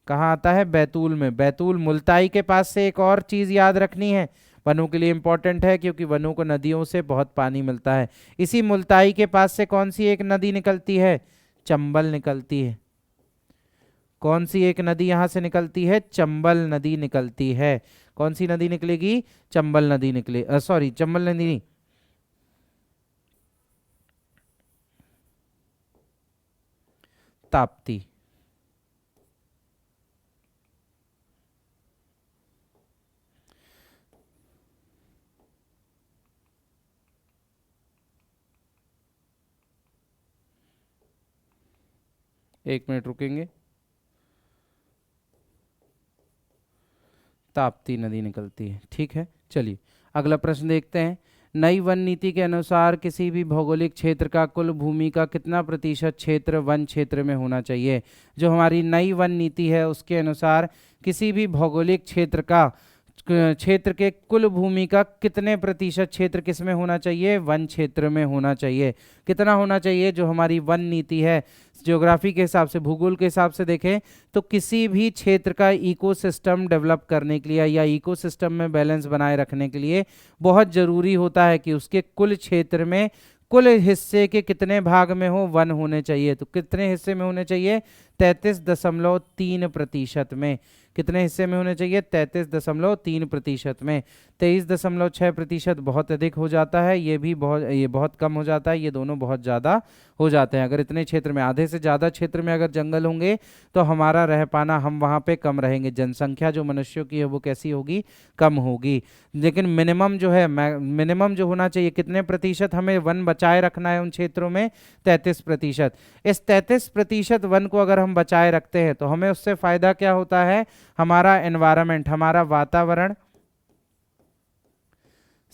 कहाँ आता है? बैतूल में। बैतूल मुल्ताई के पास से एक और चीज याद रखनी है, वनों के लिए इंपॉर्टेंट है क्योंकि वनों को नदियों से बहुत पानी मिलता है। इसी मुल्ताई के पास से कौन सी एक नदी निकलती है? चंबल निकलती है। कौन सी एक नदी यहां से निकलती है? चंबल नदी निकलती है। कौन सी नदी निकलेगी? चंबल नदी निकले, सॉरी चंबल नदी नहीं, ताप्ती। एक मिनट रुकेंगे। ताप्ती नदी निकलती है, ठीक है। चलिए अगला प्रश्न देखते हैं। नई वन नीति के अनुसार किसी भी भौगोलिक क्षेत्र का कुल भूमि का कितना प्रतिशत क्षेत्र वन क्षेत्र में होना चाहिए? जो हमारी नई वन नीति है उसके अनुसार किसी भी भौगोलिक क्षेत्र के कुल भूमि का कितने प्रतिशत क्षेत्र किस में होना चाहिए? वन क्षेत्र में होना चाहिए। कितना होना चाहिए? जो हमारी वन नीति है ज्योग्राफी के हिसाब से, भूगोल के हिसाब से देखें तो किसी भी क्षेत्र का इकोसिस्टम डेवलप करने के लिए या इकोसिस्टम में बैलेंस बनाए रखने के लिए बहुत जरूरी होता है कि उसके कुल क्षेत्र में कुल हिस्से के कितने भाग में हो? वन होने चाहिए। तो कितने हिस्से में होने चाहिए? 33.3% में। कितने हिस्से में होने चाहिए? 33.3% में। 23.6% बहुत अधिक हो जाता है, ये बहुत कम हो जाता है, ये दोनों बहुत ज़्यादा हो जाते हैं। अगर इतने क्षेत्र में, आधे से ज़्यादा क्षेत्र में अगर जंगल होंगे तो हमारा रह पाना, हम वहाँ पे कम रहेंगे, जनसंख्या जो मनुष्यों की है वो कैसी होगी? कम होगी। लेकिन मिनिमम जो है, मिनिमम जो होना चाहिए, कितने प्रतिशत हमें वन बचाए रखना है उन क्षेत्रों में? 33%। इस 33% वन को अगर हम बचाए रखते हैं तो हमें उससे फायदा क्या होता है? हमारा एनवायरनमेंट, हमारा वातावरण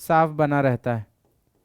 साफ बना रहता है,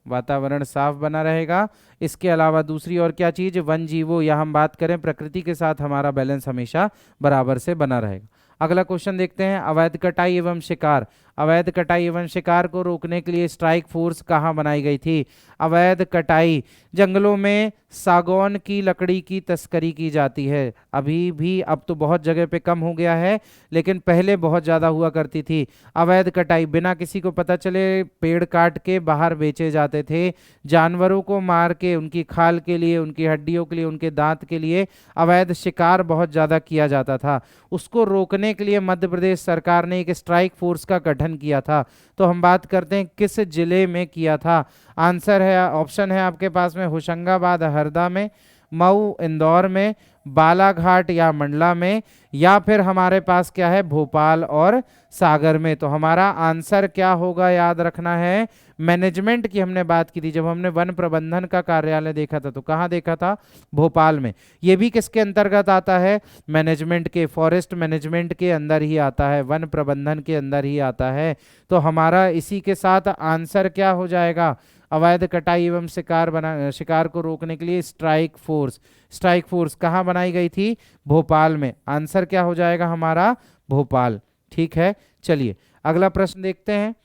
वातावरण साफ बना रहेगा। इसके अलावा दूसरी और क्या चीज? वन जीवों या हम बात करें प्रकृति के साथ हमारा बैलेंस हमेशा बराबर से बना रहेगा। अगला क्वेश्चन देखते हैं, अवैध कटाई एवं शिकार। अवैध कटाई एवं शिकार को रोकने के लिए स्ट्राइक फोर्स कहाँ बनाई गई थी? अवैध कटाई, जंगलों में सागौन की लकड़ी की तस्करी की जाती है अभी भी, अब तो बहुत जगह पे कम हो गया है, लेकिन पहले बहुत ज़्यादा हुआ करती थी। अवैध कटाई, बिना किसी को पता चले पेड़ काट के बाहर बेचे जाते थे, जानवरों को मार के उनकी खाल के लिए, उनकी हड्डियों के लिए, उनके दांत के लिए अवैध शिकार बहुत ज़्यादा किया जाता था। उसको रोकने के लिए मध्य प्रदेश सरकार ने एक स्ट्राइक फोर्स का गठन किया था। तो हम बात करते हैं किस जिले में किया था? आंसर है, ऑप्शन है आपके पास में, होशंगाबाद हरदा में, मऊ इंदौर में, बालाघाट या मंडला में, या फिर हमारे पास क्या है, भोपाल और सागर में। तो हमारा आंसर क्या होगा, याद रखना है, मैनेजमेंट की हमने बात की थी जब हमने वन प्रबंधन का कार्यालय देखा था, तो कहाँ देखा था? भोपाल में। ये भी किसके अंतर्गत आता है? मैनेजमेंट के, फॉरेस्ट मैनेजमेंट के अंदर ही आता है, वन प्रबंधन के अंदर ही आता है। तो हमारा इसी के साथ आंसर क्या हो जाएगा? अवैध कटाई एवं शिकार को रोकने के लिए स्ट्राइक फोर्स। स्ट्राइक फोर्स कहाँ बनाई गई थी? भोपाल में। आंसर क्या हो जाएगा हमारा? भोपाल। ठीक है, चलिए अगला प्रश्न देखते हैं।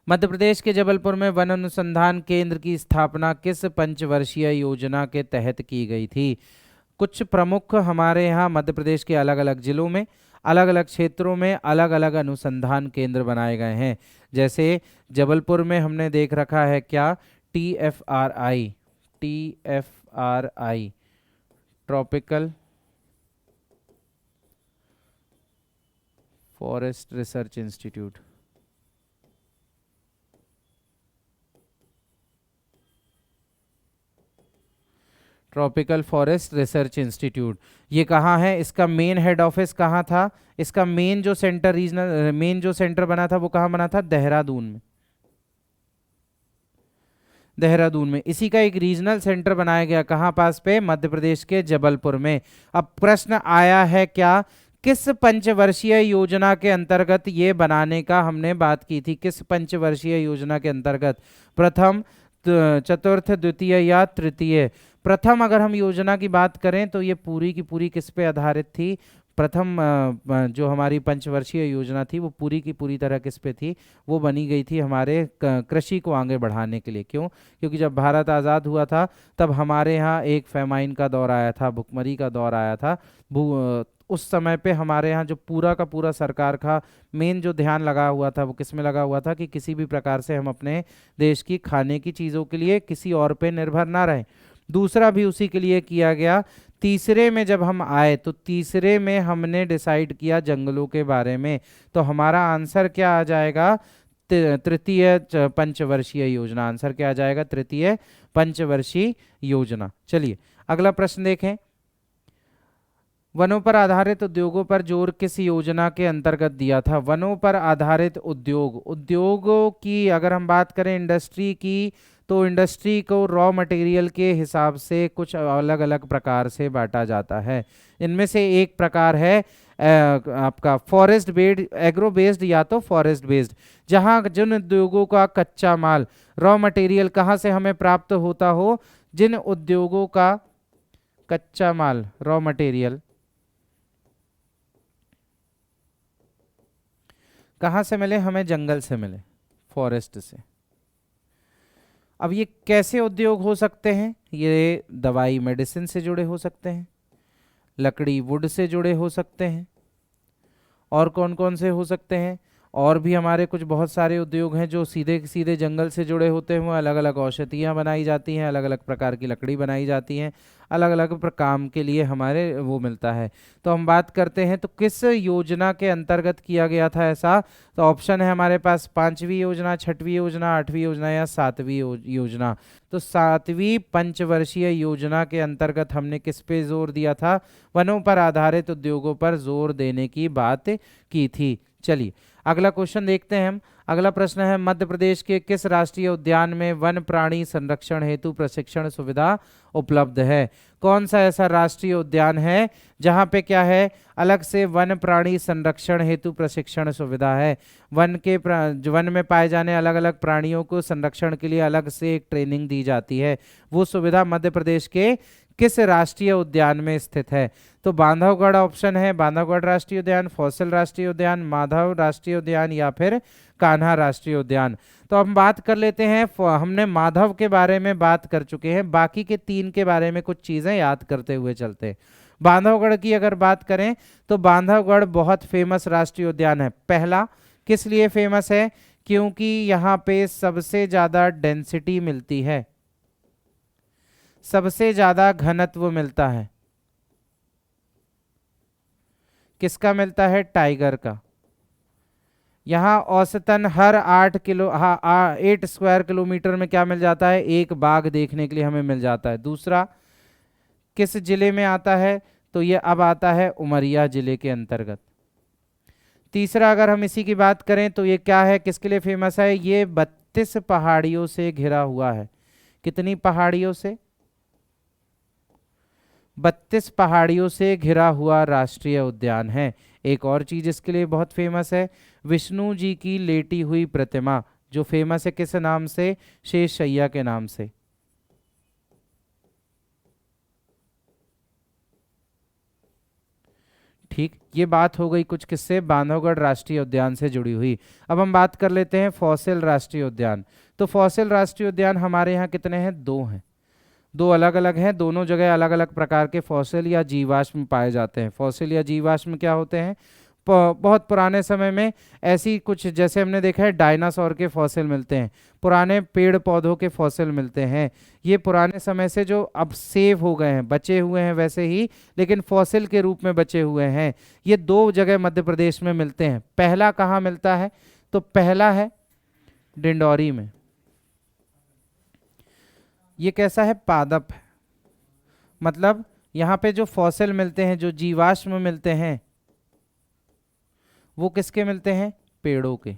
मध्य प्रदेश के जबलपुर में वन अनुसंधान केंद्र की स्थापना किस पंचवर्षीय योजना के तहत की गई थी? कुछ प्रमुख हमारे यहाँ मध्य प्रदेश के अलग अलग जिलों में, अलग अलग क्षेत्रों में अलग अलग अनुसंधान केंद्र बनाए गए हैं। जैसे जबलपुर में हमने देख रखा है क्या? TFRI, TFRI tropical forest research institute. Tropical forest research institute, ये कहाँ है? इसका मेन हेड ऑफिस कहाँ था? इसका मेन जो सेंटर, रीजनल मेन जो सेंटर बना था वो कहाँ बना था? देहरादून में। देहरादून में। इसी का एक रीजनल सेंटर बनाया गया कहाँ पास पे? मध्य प्रदेश के जबलपुर में। अब प्रश्न आया है क्या, किस पंचवर्षीय योजना के अंतर्गत ये बनाने का हमने बात की थी? किस पंचवर्षीय योजना के अंतर्गत? प्रथम, चतुर्थ, द्वितीय या तृतीय? प्रथम अगर हम योजना की बात करें तो ये पूरी की पूरी किस पे आधारित थी? प्रथम जो हमारी पंचवर्षीय योजना थी वो पूरी की पूरी तरह किस पे थी? वो बनी गई थी हमारे कृषि को आगे बढ़ाने के लिए। क्यों? क्योंकि जब भारत आज़ाद हुआ था तब हमारे यहाँ एक फेमाइन का दौर आया था, भुखमरी का दौर आया था। उस समय पे हमारे यहाँ जो पूरा का पूरा सरकार का मेन जो ध्यान लगा हुआ था वो किस में लगा हुआ था कि किसी भी प्रकार से हम अपने देश की खाने की चीज़ों के लिए किसी और पे निर्भर ना रहें। दूसरा भी उसी के लिए किया गया। तीसरे में जब हम आए तो तीसरे में हमने डिसाइड किया जंगलों के बारे में। तो हमारा आंसर क्या आ जाएगा? तृतीय पंचवर्षीय योजना। आंसर क्या आ जाएगा? तृतीय पंचवर्षीय योजना। चलिए अगला प्रश्न देखें। वनों पर आधारित उद्योगों पर जोर किस योजना के अंतर्गत दिया था? वनों पर आधारित उद्योग, उद्योगों की अगर हम बात करें इंडस्ट्री की, तो इंडस्ट्री को रॉ मटेरियल के हिसाब से कुछ अलग अलग प्रकार से बांटा जाता है। इनमें से एक प्रकार है आपका फॉरेस्ट बेस्ड, एग्रो बेस्ड या तो फॉरेस्ट बेस्ड, जहां जिन उद्योगों का कच्चा माल, रॉ मटेरियल कहाँ से हमें प्राप्त होता हो? जिन उद्योगों का कच्चा माल, रॉ मटेरियल कहाँ से मिले हमें? जंगल से मिले, फॉरेस्ट से। अब ये कैसे उद्योग हो सकते हैं? ये दवाई मेडिसिन से जुड़े हो सकते हैं, लकड़ी वुड से जुड़े हो सकते हैं, और कौन कौन से हो सकते हैं? और भी हमारे कुछ बहुत सारे उद्योग हैं जो सीधे सीधे जंगल से जुड़े होते हैं। अलग अलग औषधियाँ बनाई जाती हैं, अलग अलग प्रकार की लकड़ी बनाई जाती हैं, अलग अलग काम के लिए हमारे वो मिलता है। तो हम बात करते हैं तो किस योजना के अंतर्गत किया गया था ऐसा? तो ऑप्शन है हमारे पास 5वीं योजना, 6वीं योजना, 8वीं योजना या 7वीं योजना। तो 7वीं पंचवर्षीय योजना के अंतर्गत हमने किस पे जोर दिया था? वनों पर आधारित उद्योगों पर जोर देने की बात की थी। चलिए अगला क्वेश्चन देखते हैं हम। अगला प्रश्न है, मध्य प्रदेश के किस राष्ट्रीय उद्यान में वन प्राणी संरक्षण हेतु प्रशिक्षण सुविधा उपलब्ध है? कौन सा ऐसा राष्ट्रीय उद्यान है जहां पे क्या है? अलग से वन प्राणी संरक्षण हेतु प्रशिक्षण सुविधा है। वन में पाए जाने अलग अलग प्राणियों को संरक्षण के लिए अलग से एक ट्रेनिंग दी जाती है। वो सुविधा मध्य प्रदेश के किस राष्ट्रीय उद्यान में स्थित है? तो बांधवगढ़ ऑप्शन है, बांधवगढ़ राष्ट्रीय उद्यान, फॉसिल राष्ट्रीय उद्यान, माधव राष्ट्रीय उद्यान या फिर कान्हा राष्ट्रीय उद्यान। तो हम बात कर लेते हैं, हमने माधव के बारे में बात कर चुके हैं, बाकी के 3 के बारे में कुछ चीजें याद करते हुए चलते हैं। बांधवगढ़ की अगर बात करें तो बांधवगढ़ बहुत फेमस राष्ट्रीय उद्यान है। पहला, किस लिए फेमस है? क्योंकि यहाँ पे सबसे ज्यादा डेंसिटी मिलती है, सबसे ज्यादा घनत्व मिलता है। किसका मिलता है? टाइगर का। यहाँ औसतन हर 8 स्क्वायर किलोमीटर में क्या मिल जाता है? एक बाघ देखने के लिए हमें मिल जाता है। दूसरा, किस जिले में आता है? तो ये अब आता है उमरिया जिले के अंतर्गत। तीसरा, अगर हम इसी की बात करें तो ये क्या है, किसके लिए फेमस है? ये 32 पहाड़ियों से घिरा हुआ है। कितनी पहाड़ियों से? 32 पहाड़ियों से घिरा हुआ राष्ट्रीय उद्यान है। एक और चीज इसके लिए बहुत फेमस है, विष्णु जी की लेटी हुई प्रतिमा, जो फेमस है किस नाम से? शेषशैया के नाम से। ठीक, ये बात हो गई कुछ किससे? बांधवगढ़ राष्ट्रीय उद्यान से जुड़ी हुई। अब हम बात कर लेते हैं फॉसिल राष्ट्रीय उद्यान। तो फॉसिल राष्ट्रीय उद्यान हमारे यहाँ कितने हैं? 2 हैं। 2 अलग अलग हैं, दोनों जगह अलग अलग प्रकार के फॉसिल या जीवाश्म पाए जाते हैं। फॉसिल या जीवाश्म क्या होते हैं? बहुत पुराने समय में ऐसी कुछ, जैसे हमने देखा है डायनासोर के फॉसिल मिलते हैं, पुराने पेड़ पौधों के फॉसिल मिलते हैं। ये पुराने समय से जो अब सेव हो गए हैं, बचे हुए हैं वैसे ही, लेकिन फॉसिल के रूप में बचे हुए हैं। ये 2 जगह मध्य प्रदेश में मिलते हैं। पहला कहाँ मिलता है? तो पहला है डिंडौरी में। ये कैसा है? पादप है। मतलब यहाँ पे जो फॉसिल मिलते हैं, जो जीवाश्म मिलते हैं, वो किसके मिलते हैं? पेड़ों के।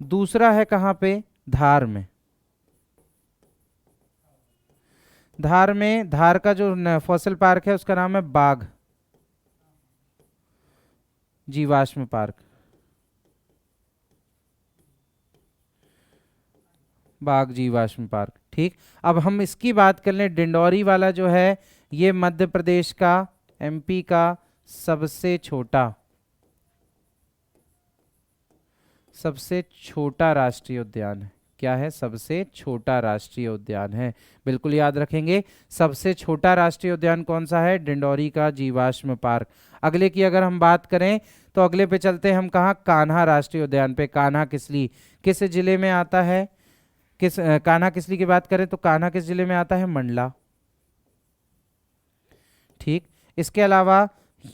दूसरा है कहाँ पे? धार में। धार में, धार का जो फॉसिल पार्क है उसका नाम है बाघ जीवाश्म पार्क। बाघ जीवाश्म पार्क। ठीक, अब हम इसकी बात कर लें, डिंडौरी वाला जो है ये मध्य प्रदेश का, एमपी का सबसे छोटा राष्ट्रीय उद्यान है। क्या है? सबसे छोटा राष्ट्रीय उद्यान है। बिल्कुल याद रखेंगे, सबसे छोटा राष्ट्रीय उद्यान कौन सा है? डिंडौरी का जीवाश्म पार्क। अगले की अगर हम बात करें तो अगले पे चलते हैं हम, कहाँ? कान्हा राष्ट्रीय उद्यान पे। कान्हा किसली किस जिले में आता है? कान्हा किसली की बात करें तो कान्हा किस जिले में आता है? मंडला। ठीक, इसके अलावा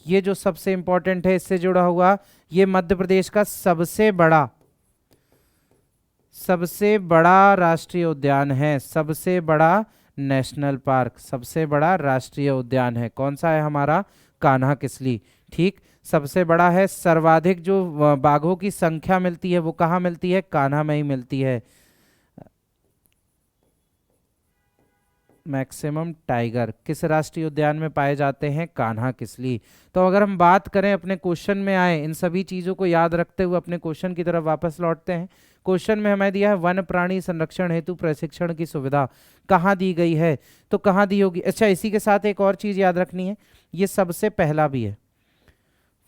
ये जो सबसे इंपॉर्टेंट है, इससे जुड़ा हुआ, ये मध्य प्रदेश का सबसे बड़ा राष्ट्रीय उद्यान है, सबसे बड़ा नेशनल पार्क, सबसे बड़ा राष्ट्रीय उद्यान है। कौन सा है हमारा? कान्हा किसली। ठीक, सबसे बड़ा है। सर्वाधिक जो बाघों की संख्या मिलती है वो कहाँ मिलती है? कान्हा में ही मिलती है। मैक्सिमम टाइगर किस राष्ट्रीय उद्यान में पाए जाते हैं? कान्हा किसली। तो अगर हम बात करें, अपने क्वेश्चन में आए, इन सभी चीजों को याद रखते हुए अपने क्वेश्चन की तरफ वापस लौटते हैं। क्वेश्चन में हमें दिया है वन प्राणी संरक्षण हेतु प्रशिक्षण की सुविधा कहाँ दी गई है? तो कहाँ दी होगी? अच्छा, इसी के साथ एक और चीज याद रखनी है, ये सबसे पहला भी है,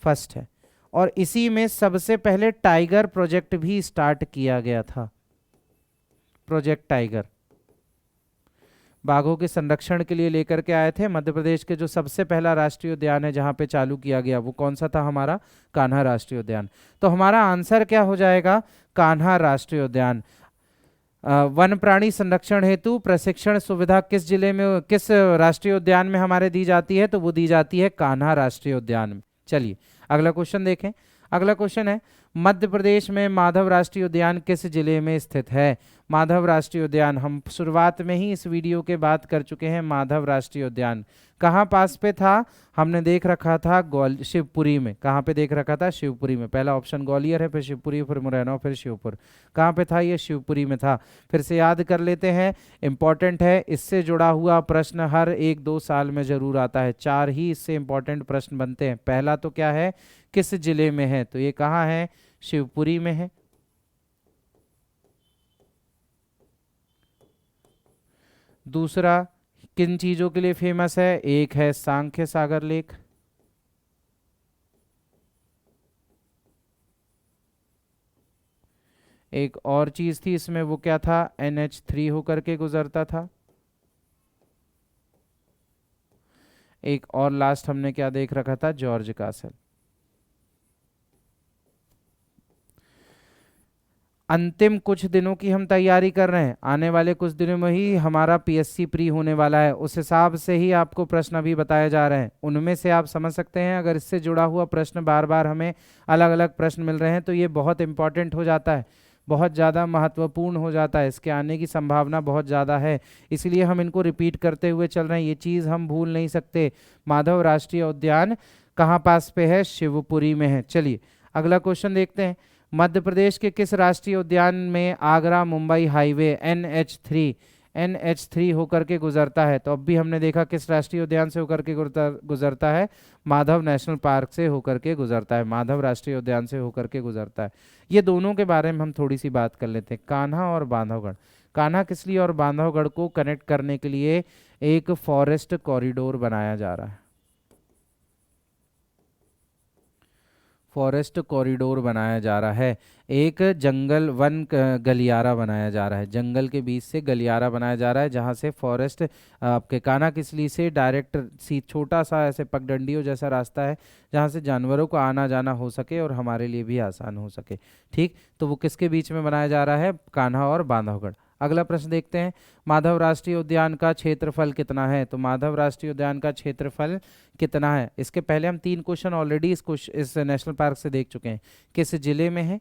फर्स्ट है, और इसी में सबसे पहले टाइगर प्रोजेक्ट भी स्टार्ट किया गया था। प्रोजेक्ट टाइगर बाघों के संरक्षण के लिए लेकर के आए थे। मध्य प्रदेश के जो सबसे पहला राष्ट्रीय उद्यान है जहां पे चालू किया गया, वो कौन सा था? हमारा कान्हा राष्ट्रीय उद्यान। तो हमारा आंसर क्या हो जाएगा? कान्हा राष्ट्रीय उद्यान। वन प्राणी संरक्षण हेतु प्रशिक्षण सुविधा किस जिले में, किस राष्ट्रीय उद्यान में हमारे दी जाती है? तो वो दी जाती है कान्हा राष्ट्रीय उद्यान में। चलिए अगला क्वेश्चन देखें। अगला क्वेश्चन है, मध्य प्रदेश में माधव राष्ट्रीय उद्यान किस जिले में स्थित है? माधव राष्ट्रीय उद्यान हम शुरुआत में ही इस वीडियो के बात कर चुके हैं। माधव राष्ट्रीय उद्यान कहाँ पास पे था? हमने देख रखा था शिवपुरी में। कहाँ पे देख रखा था? शिवपुरी में। पहला ऑप्शन ग्वालियर है, फिर शिवपुरी, फिर मुरैना, फिर शिवपुर। कहाँ पे था? ये शिवपुरी में था। फिर से याद कर लेते हैं, इंपॉर्टेंट है, इससे जुड़ा हुआ प्रश्न हर 1-2 साल में जरूर आता है। 4 ही इससे इंपॉर्टेंट प्रश्न बनते हैं। पहला तो क्या है? किस जिले में है? तो ये कहाँ है? शिवपुरी में है। दूसरा, किन चीजों के लिए फेमस है? एक है सांख्य सागर लेक, एक और चीज थी इसमें, वो क्या था? NH3 होकर के गुजरता था। एक और लास्ट हमने क्या देख रखा था? George castle. अंतिम कुछ दिनों की हम तैयारी कर रहे हैं, आने वाले कुछ दिनों में ही हमारा PSC प्री होने वाला है, उस हिसाब से ही आपको प्रश्न अभी बताए जा रहे हैं। उनमें से आप समझ सकते हैं, अगर इससे जुड़ा हुआ प्रश्न बार बार हमें अलग अलग प्रश्न मिल रहे हैं तो ये बहुत इंपॉर्टेंट हो जाता है, बहुत ज़्यादा महत्वपूर्ण हो जाता है, इसके आने की संभावना बहुत ज़्यादा है, इसलिए हम इनको रिपीट करते हुए चल रहे हैं। ये चीज़ हम भूल नहीं सकते। माधव राष्ट्रीय उद्यान कहाँ पास पे है? शिवपुरी में है। चलिए अगला क्वेश्चन देखते हैं। मध्य प्रदेश के किस राष्ट्रीय उद्यान में आगरा मुंबई हाईवे NH3 होकर के गुजरता है? तो अब भी हमने देखा किस राष्ट्रीय उद्यान से होकर के गुजरता है? माधव नेशनल पार्क से होकर के गुजरता है, माधव राष्ट्रीय उद्यान से होकर के गुजरता है। ये दोनों के बारे में हम थोड़ी सी बात कर लेते हैं, कान्हा और बांधवगढ़। कान्हा किसली और बांधवगढ़ को कनेक्ट करने के लिए एक फॉरेस्ट कॉरिडोर बनाया जा रहा है, फॉरेस्ट कॉरिडोर बनाया जा रहा है, एक जंगल वन गलियारा बनाया जा रहा है, जंगल के बीच से गलियारा बनाया जा रहा है, जहाँ से फॉरेस्ट आपके कान्हा किसली से डायरेक्ट सी छोटा सा ऐसे पगडंडियों जैसा रास्ता है, जहाँ से जानवरों को आना जाना हो सके और हमारे लिए भी आसान हो सके। ठीक, तो वो किसके बीच में बनाया जा रहा है? कान्हा और बांधवगढ़। अगला प्रश्न देखते हैं, माधव राष्ट्रीय उद्यान का क्षेत्रफल कितना है? तो माधव राष्ट्रीय उद्यान का क्षेत्रफल कितना है? इसके पहले हम 3 क्वेश्चन ऑलरेडी इस नेशनल पार्क से देख चुके हैं। किस जिले में है,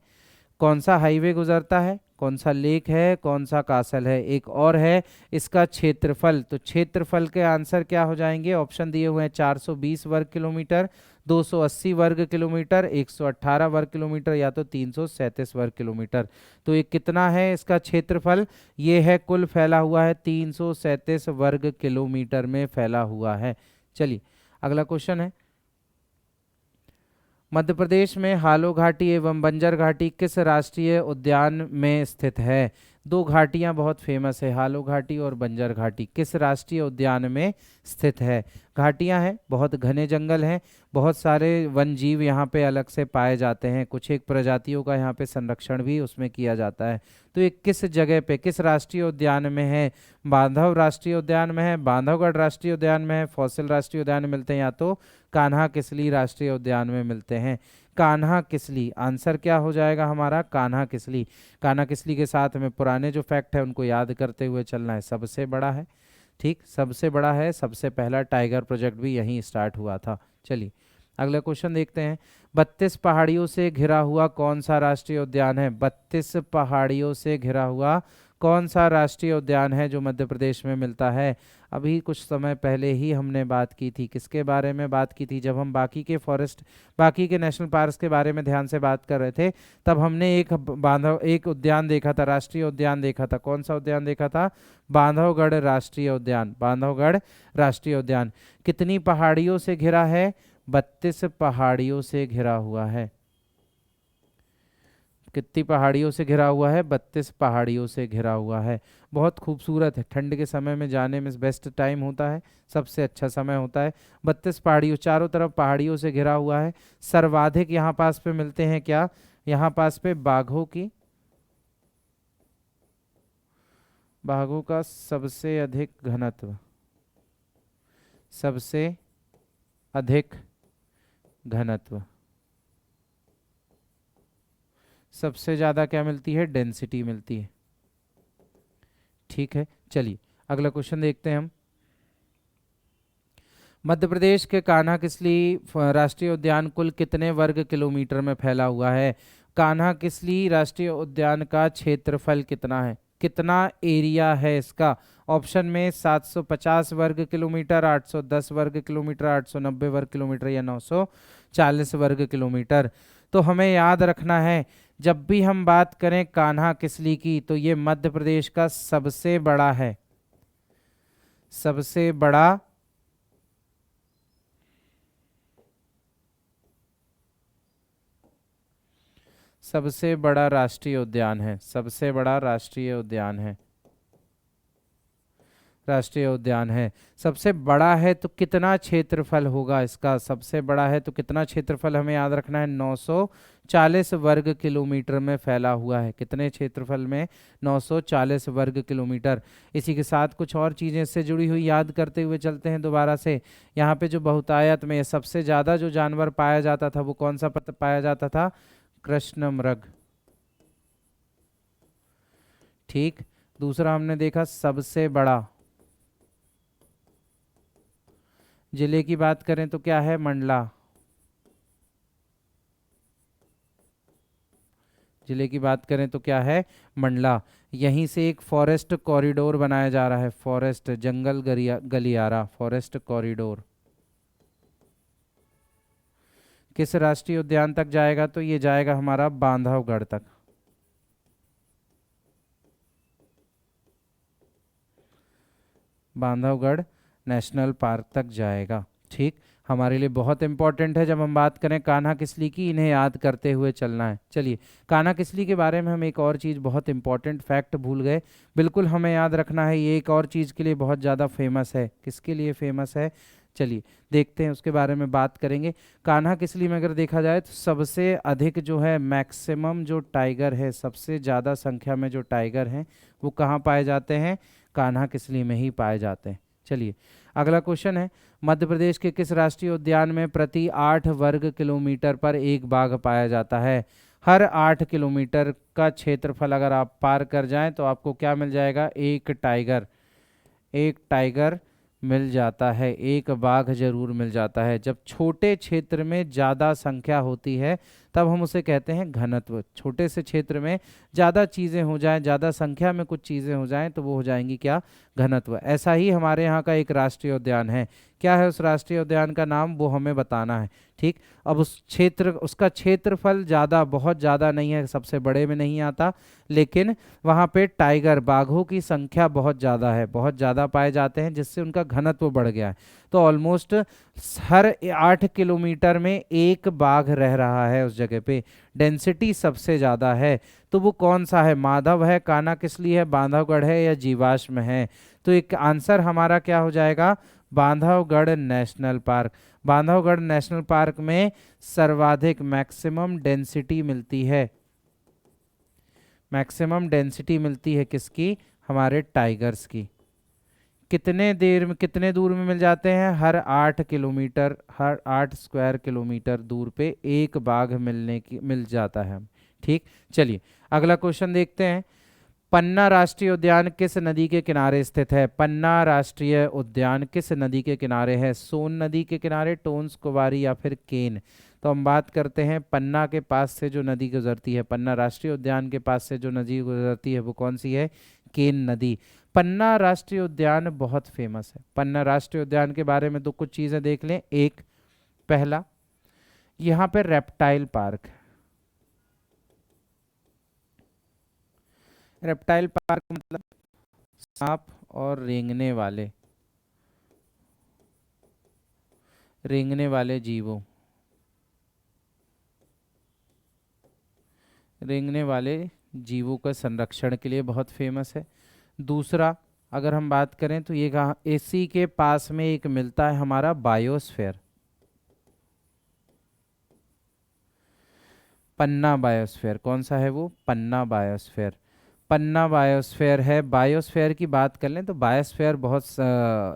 कौन सा हाईवे गुजरता है, कौन सा लेक है, कौन सा कासल है, एक और है इसका क्षेत्रफल। तो क्षेत्रफल के आंसर क्या हो जाएंगे? ऑप्शन दिए हुए हैं 420 वर्ग किलोमीटर, 280 वर्ग किलोमीटर, 118 वर्ग किलोमीटर या तो 337 वर्ग किलोमीटर। तो ये कितना है इसका क्षेत्रफल? ये है कुल फैला हुआ है 337 वर्ग किलोमीटर में फैला हुआ है। चलिए अगला क्वेश्चन है, मध्य प्रदेश में हालो घाटी एवं बंजर घाटी किस राष्ट्रीय उद्यान में स्थित है? 2 घाटियां बहुत फेमस है, हालो घाटी और बंजर घाटी, किस राष्ट्रीय उद्यान में स्थित है? घाटियां हैं, बहुत घने जंगल हैं, बहुत सारे वन जीव यहाँ पे अलग से पाए जाते हैं, कुछ एक प्रजातियों का यहाँ पे संरक्षण भी उसमें किया जाता है। तो ये किस जगह पे, किस राष्ट्रीय उद्यान में है? बांधव राष्ट्रीय उद्यान में है, बांधवगढ़ राष्ट्रीय उद्यान में है, फॉसिल राष्ट्रीय उद्यान में मिलते हैं, या तो कान्हा किसली राष्ट्रीय उद्यान में मिलते हैं। कान्हा किसली, आंसर क्या हो जाएगा हमारा? कान्हा किसली। कान्हा किसली के साथ में पुराने जो फैक्ट है उनको याद करते हुए चलना है। सबसे बड़ा है, ठीक, सबसे बड़ा है, सबसे पहला टाइगर प्रोजेक्ट भी यहीं स्टार्ट हुआ था। चलिए अगला क्वेश्चन देखते हैं, 32 पहाड़ियों से घिरा हुआ कौन सा राष्ट्रीय उद्यान है? 32 पहाड़ियों से घिरा हुआ कौन सा राष्ट्रीय उद्यान है जो मध्य प्रदेश में मिलता है? अभी कुछ समय पहले ही हमने बात की थी, किसके बारे में बात की थी? जब हम बाकी के नेशनल पार्क्स के बारे में ध्यान से बात कर रहे थे, तब हमने एक उद्यान देखा था, राष्ट्रीय उद्यान देखा था। कौन सा उद्यान देखा था? बांधवगढ़ राष्ट्रीय उद्यान। बांधवगढ़ राष्ट्रीय उद्यान कितनी पहाड़ियों से घिरा है? 32 पहाड़ियों से घिरा हुआ है। कितनी पहाड़ियों से घिरा हुआ है? 32 पहाड़ियों से घिरा हुआ है। बहुत खूबसूरत है, ठंड के समय में जाने में बेस्ट टाइम होता है, सबसे अच्छा समय होता है। 32 पहाड़ियों, चारों तरफ पहाड़ियों से घिरा हुआ है। सर्वाधिक यहाँ पास पे मिलते हैं क्या? यहाँ पास पे बाघों का सबसे अधिक घनत्व, सबसे अधिक घनत्व, सबसे ज्यादा क्या मिलती है? डेंसिटी मिलती है। ठीक है, चलिए अगला क्वेश्चन देखते हैं हम, मध्य प्रदेश के कान्हा किसली राष्ट्रीय उद्यान कुल कितने वर्ग किलोमीटर में फैला हुआ है? कान्हा किसली राष्ट्रीय उद्यान का क्षेत्रफल कितना है, कितना एरिया है इसका? ऑप्शन में 750 वर्ग किलोमीटर, 810 वर्ग किलोमीटर, 890 वर्ग किलोमीटर या 940 वर्ग किलोमीटर। तो हमें याद रखना है, जब भी हम बात करें कान्हा किसली की, तो ये मध्य प्रदेश का सबसे बड़ा है, सबसे बड़ा सबसे बड़ा राष्ट्रीय उद्यान है, सबसे बड़ा राष्ट्रीय उद्यान है। राष्ट्रीय उद्यान है। सबसे बड़ा है तो कितना क्षेत्रफल होगा इसका, सबसे बड़ा है तो कितना क्षेत्रफल हमें याद रखना है, 940 वर्ग किलोमीटर में फैला हुआ है। कितने क्षेत्रफल में, 940 वर्ग किलोमीटर। इसी के साथ कुछ और चीज़ें इससे जुड़ी हुई याद करते हुए चलते हैं दोबारा से। यहाँ पे जो बहुतायत में सबसे ज़्यादा जो जानवर पाया जाता था वो कौन सा पाया जाता था, कृष्णमृग। ठीक। दूसरा हमने देखा सबसे बड़ा, जिले की बात करें तो क्या है, मंडला। जिले की बात करें तो क्या है, मंडला। यहीं से एक फॉरेस्ट कॉरिडोर बनाया जा रहा है, फॉरेस्ट जंगल गलियारा, फॉरेस्ट कॉरिडोर। किस राष्ट्रीय उद्यान तक जाएगा, तो ये जाएगा हमारा बांधवगढ़ तक। बांधवगढ़ नेशनल पार्क तक जाएगा। ठीक। हमारे लिए बहुत इंपॉर्टेंट है जब हम बात करें कान्हा किसली की, इन्हें याद करते हुए चलना है। चलिए, कान्हा किसली के बारे में हम एक और चीज़, बहुत इंपॉर्टेंट फैक्ट भूल गए, बिल्कुल हमें याद रखना है। ये एक और चीज़ के लिए बहुत ज़्यादा फेमस है। किसके लिए फेमस है, चलिए देखते हैं, उसके बारे में बात करेंगे। कान्हा किसली में अगर देखा जाए तो सबसे अधिक जो है, मैक्सिमम जो टाइगर है, सबसे ज़्यादा संख्या में जो टाइगर हैं वो कहाँ पाए जाते हैं, कान्हा किसली में ही पाए जाते हैं। चलिए अगला क्वेश्चन है, मध्य प्रदेश के किस राष्ट्रीय उद्यान में प्रति 8 वर्ग किलोमीटर पर एक बाघ पाया जाता है। हर 8 किलोमीटर का क्षेत्रफल अगर आप पार कर जाएं तो आपको क्या मिल जाएगा, एक टाइगर, एक टाइगर मिल जाता है, एक बाघ जरूर मिल जाता है। जब छोटे क्षेत्र में ज़्यादा संख्या होती है तब हम उसे कहते हैं घनत्व। छोटे से क्षेत्र में ज़्यादा चीज़ें हो जाएं, ज़्यादा संख्या में कुछ चीज़ें हो जाएं तो वो हो जाएंगी क्या, घनत्व। ऐसा ही हमारे यहाँ का एक राष्ट्रीय उद्यान है। क्या है उस राष्ट्रीय उद्यान का नाम, वो हमें बताना है। ठीक। अब उस क्षेत्र, उसका क्षेत्रफल ज़्यादा, बहुत ज़्यादा नहीं है, सबसे बड़े में नहीं आता, लेकिन वहाँ पे टाइगर, बाघों की संख्या बहुत ज़्यादा है, बहुत ज़्यादा पाए जाते हैं, जिससे उनका घनत्व बढ़ गया है। तो ऑलमोस्ट हर 8 किलोमीटर में एक बाघ रह रहा है उस जगह पे, डेंसिटी सबसे ज़्यादा है। तो वो कौन सा है, माधव है, कान्हा किसली है, बांधवगढ़ है, या जीवाश्म है। तो एक आंसर हमारा क्या हो जाएगा, Bandhavgarh national park. Bandhavgarh national park में सर्वाधिक मैक्सिमम डेंसिटी मिलती है, मैक्सिमम डेंसिटी मिलती है किसकी, हमारे टाइगर्स की। कितने देर में, कितने दूर में मिल जाते हैं, हर 8 किलोमीटर, हर 8 स्क्वायर किलोमीटर दूर पे एक बाघ मिल जाता है। ठीक। चलिए अगला क्वेश्चन देखते हैं, पन्ना राष्ट्रीय उद्यान किस नदी के किनारे स्थित है। पन्ना राष्ट्रीय उद्यान किस नदी के किनारे है, सोन नदी के किनारे, टोन्स, कुवारी या फिर केन। तो हम बात करते हैं पन्ना के पास से जो नदी गुजरती है, पन्ना राष्ट्रीय उद्यान के पास से जो नदी गुजरती है वो कौन सी है, केन नदी। पन्ना राष्ट्रीय उद्यान बहुत फेमस है। पन्ना राष्ट्रीय उद्यान के बारे में तो कुछ चीज़ें देख लें। एक, पहला, यहाँ पे रेप्टाइल पार्क, रेप्टाइल पार्क मतलब सांप और रेंगने वाले जीवों, रेंगने वाले जीवों का संरक्षण के लिए बहुत फेमस है। दूसरा अगर हम बात करें तो ये कहाँ, इसी के पास में एक मिलता है हमारा बायोस्फीयर, पन्ना बायोस्फीयर। कौन सा है वो, पन्ना बायोस्फीयर। पन्ना बायोस्फीयर है। बायोस्फीयर की बात कर लें तो बायोस्फीयर बहुत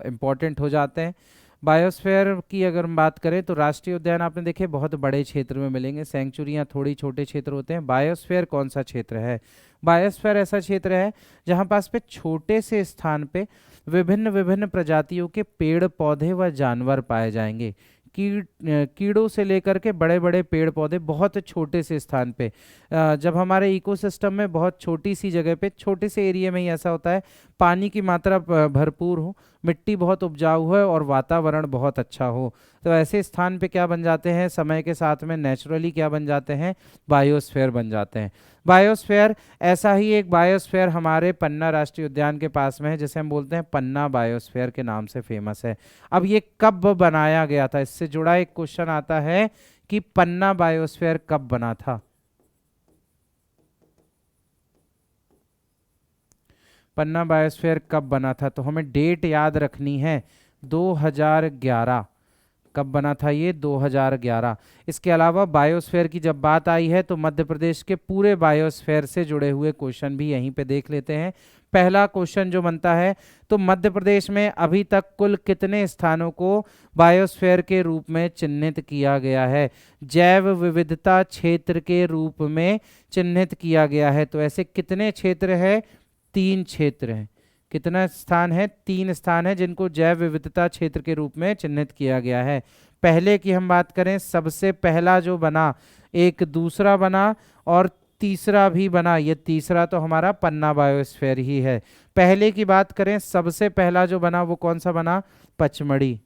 इंपॉर्टेंट हो जाते हैं। बायोस्फीयर की अगर हम बात करें तो राष्ट्रीय उद्यान आपने देखे बहुत बड़े क्षेत्र में मिलेंगे, सेंचुरियाँ थोड़ी छोटे क्षेत्र होते हैं। बायोस्फीयर कौन सा क्षेत्र है, बायोस्फीयर ऐसा क्षेत्र है जहाँ पास पे छोटे से स्थान पे विभिन्न विभिन्न प्रजातियों के पेड़ पौधे व जानवर पाए जाएंगे। कीड़ों से लेकर के बड़े बड़े पेड़ पौधे बहुत छोटे से स्थान पे। जब हमारे इकोसिस्टम में बहुत छोटी सी जगह पे, छोटे से एरिया में ही ऐसा होता है, पानी की मात्रा भरपूर हो, मिट्टी बहुत उपजाऊ है और वातावरण बहुत अच्छा हो, तो ऐसे स्थान पे क्या बन जाते हैं, समय के साथ में नेचुरली क्या बन जाते हैं, बायोस्फीयर बन जाते हैं। बायोस्फीयर, ऐसा ही एक बायोस्फीयर हमारे पन्ना राष्ट्रीय उद्यान के पास में है, जिसे हम बोलते हैं पन्ना बायोस्फीयर के नाम से फेमस है। अब ये कब बनाया गया था, इससे जुड़ा एक क्वेश्चन आता है कि पन्ना बायोस्फीयर कब बना था। पन्ना बायोस्फीयर कब बना था? तो हमें डेट याद रखनी है, 2011। कब बना था ये? 2011। इसके अलावा बायोस्फीयर की जब बात आई है तो मध्य प्रदेश के पूरे बायोस्फीयर से जुड़े हुए क्वेश्चन भी यहीं पे देख लेते हैं। पहला क्वेश्चन जो बनता है, तो मध्य प्रदेश में अभी तक कुल कितने स्थानों को बायोस्फीयर के रूप में चिन्हित किया गया है? जैव विविधता क्षेत्र के रूप में चिन्हित किया गया है। तो ऐसे कितने क्षेत्र है? 3 क्षेत्र हैं। कितना स्थान है? 3 स्थान है जिनको जैव विविधता क्षेत्र के रूप में चिन्हित किया गया है। पहले की हम बात करें, सबसे पहला जो बना, एक दूसरा बना और तीसरा भी बना। ये तीसरा तो हमारा पन्ना बायोस्फीयर ही है। पहले की बात करें, सबसे पहला जो बना वो कौन सा बना? पचमढ़ी।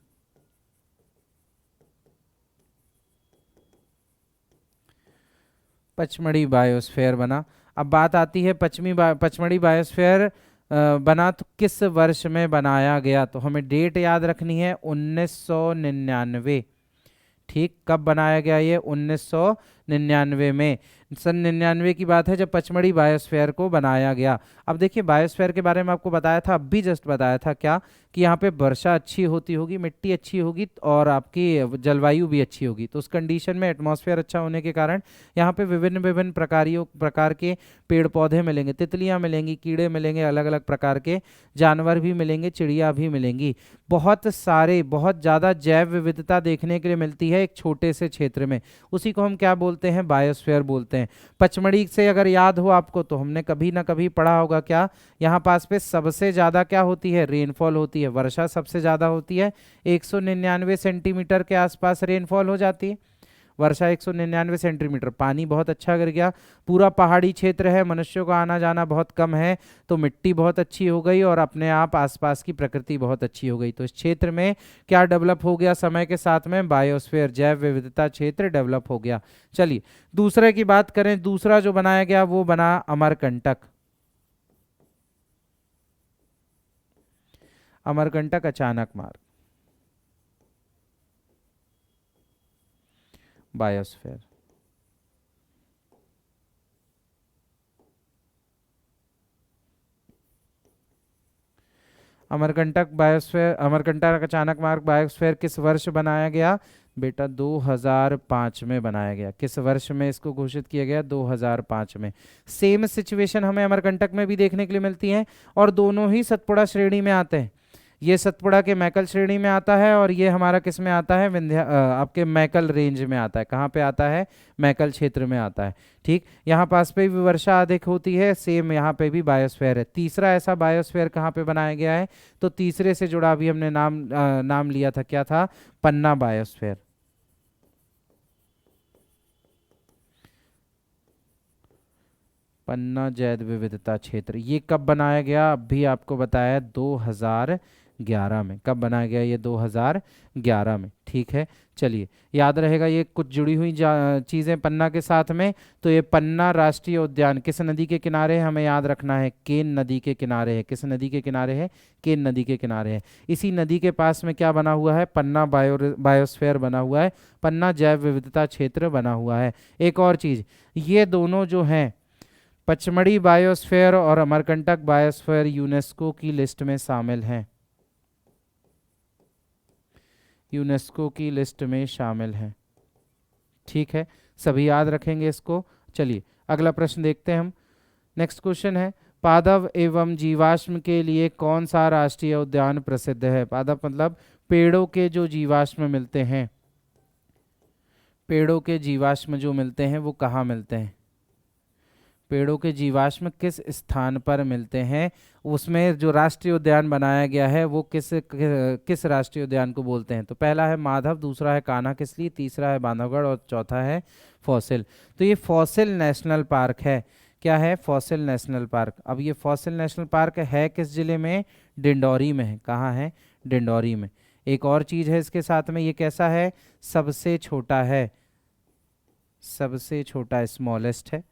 पचमढ़ी बायोस्फीयर बना। अब बात आती है पचमढ़ी बायोस्फीयर बना तो किस वर्ष में बनाया गया? तो हमें डेट याद रखनी है, 1999। ठीक, कब बनाया गया ये? 1999 में। सन 99 की बात है जब पचमढ़ी बायोस्फीयर को बनाया गया। अब देखिए, बायोस्फीयर के बारे में आपको बताया था, अभी जस्ट बताया था क्या, कि यहाँ पे वर्षा अच्छी होती होगी, मिट्टी अच्छी होगी और आपकी जलवायु भी अच्छी होगी। तो उस कंडीशन में एटमॉस्फेयर अच्छा होने के कारण यहाँ पे विभिन्न विभिन्न प्रकार के पेड़ पौधे मिलेंगे, तितलियाँ मिलेंगी, कीड़े मिलेंगे, अलग अलग प्रकार के जानवर भी मिलेंगे, चिड़िया भी मिलेंगी। बहुत ज़्यादा जैव विविधता देखने के लिए मिलती है एक छोटे से क्षेत्र में। उसी को हम क्या बोलते हैं? बायोस्फीयर बोलते हैं। पचमढ़ी से अगर याद हो आपको तो हमने कभी ना कभी पढ़ा होगा क्या, यहाँ पास पे सबसे ज़्यादा क्या होती है? रेनफॉल होती है, वर्षा सबसे ज़्यादा होती है। 199 सेंटीमीटर के आसपास रेनफॉल हो जाती है। वर्षा 199 सेंटीमीटर, पानी बहुत अच्छा गिर गया। पूरा पहाड़ी क्षेत्र है, मनुष्यों का आना जाना बहुत कम है, तो मिट्टी बहुत अच्छी हो गई और अपने आप आसपास की प्रकृति बहुत अच्छी हो गई। तो इस क्षेत्र में क्या डेवलप हो गया समय के साथ में? बायोस्फीयर, जैव विविधता क्षेत्र डेवलप हो गया। चलिए दूसरे की बात करें, दूसरा जो बनाया गया वो बना अमरकंटक। अमरकंटक अचानक मार्ग, बायोस्फीयर। अमरकंटक बायोस्फीयर, अमरकंटक अचानक मार्ग बायोस्फीयर किस वर्ष बनाया गया? बेटा 2005 में बनाया गया। किस वर्ष में इसको घोषित किया गया? 2005 में। सेम सिचुएशन हमें अमरकंटक में भी देखने के लिए मिलती है और दोनों ही सतपुड़ा श्रेणी में आते हैं। ये सतपुड़ा के मैकल श्रेणी में आता है और ये हमारा किस में आता है? आपके मैकल रेंज में आता है। कहाँ पे आता है? मैकल क्षेत्र में आता है। ठीक, यहाँ पास पे भी वर्षा अधिक होती है, सेम यहाँ पे भी बायोस्फीयर है। तीसरा ऐसा बायोस्फीयर कहाँ पे बनाया गया है? तो तीसरे से जुड़ा भी हमने नाम लिया था, क्या था? पन्ना बायोस्फीयर। पन्ना जैव विविधता क्षेत्र, ये कब बनाया गया? अभी आपको बताया 2011 में। कब बनाया गया ये? 2011 में। ठीक है, चलिए याद रहेगा ये कुछ जुड़ी हुई चीज़ें पन्ना के साथ में। तो ये पन्ना राष्ट्रीय उद्यान किस नदी के किनारे है? हमें याद रखना है, केन नदी के किनारे है। किस नदी के किनारे है? केन नदी के किनारे है। इसी नदी के पास में क्या बना हुआ है? पन्ना बायोस्फीयर बना हुआ है, पन्ना जैव विविधता क्षेत्र बना हुआ है। एक और चीज़, ये दोनों जो हैं, पचमढ़ी बायोस्फीयर और अमरकंटक बायोस्फीयर, यूनेस्को की लिस्ट में शामिल हैं। यूनेस्को की लिस्ट में शामिल हैं। ठीक है, सभी याद रखेंगे इसको। चलिए अगला प्रश्न देखते हैं हम। नेक्स्ट क्वेश्चन है, पादप एवं जीवाश्म के लिए कौन सा राष्ट्रीय उद्यान प्रसिद्ध है? पादप मतलब पेड़ों के जो जीवाश्म मिलते हैं, पेड़ों के जीवाश्म जो मिलते हैं वो कहाँ मिलते हैं? पेड़ों के जीवाश्म किस स्थान पर मिलते हैं? उसमें जो राष्ट्रीय उद्यान बनाया गया है वो किस राष्ट्रीय उद्यान को बोलते हैं? तो पहला है माधव, दूसरा है कान्हा किसली, तीसरा है बांधवगढ़ और चौथा है फॉसिल। तो ये फॉसिल नेशनल पार्क है। क्या है? Fossil national park. अब ये फॉसिल नेशनल पार्क है किस जिले में? डिंडौरी में है। कहाँ है? डिंडौरी में। एक और चीज़ है इसके साथ में, ये कैसा है? सबसे छोटा है, सबसे छोटा, स्मॉलेस्ट है।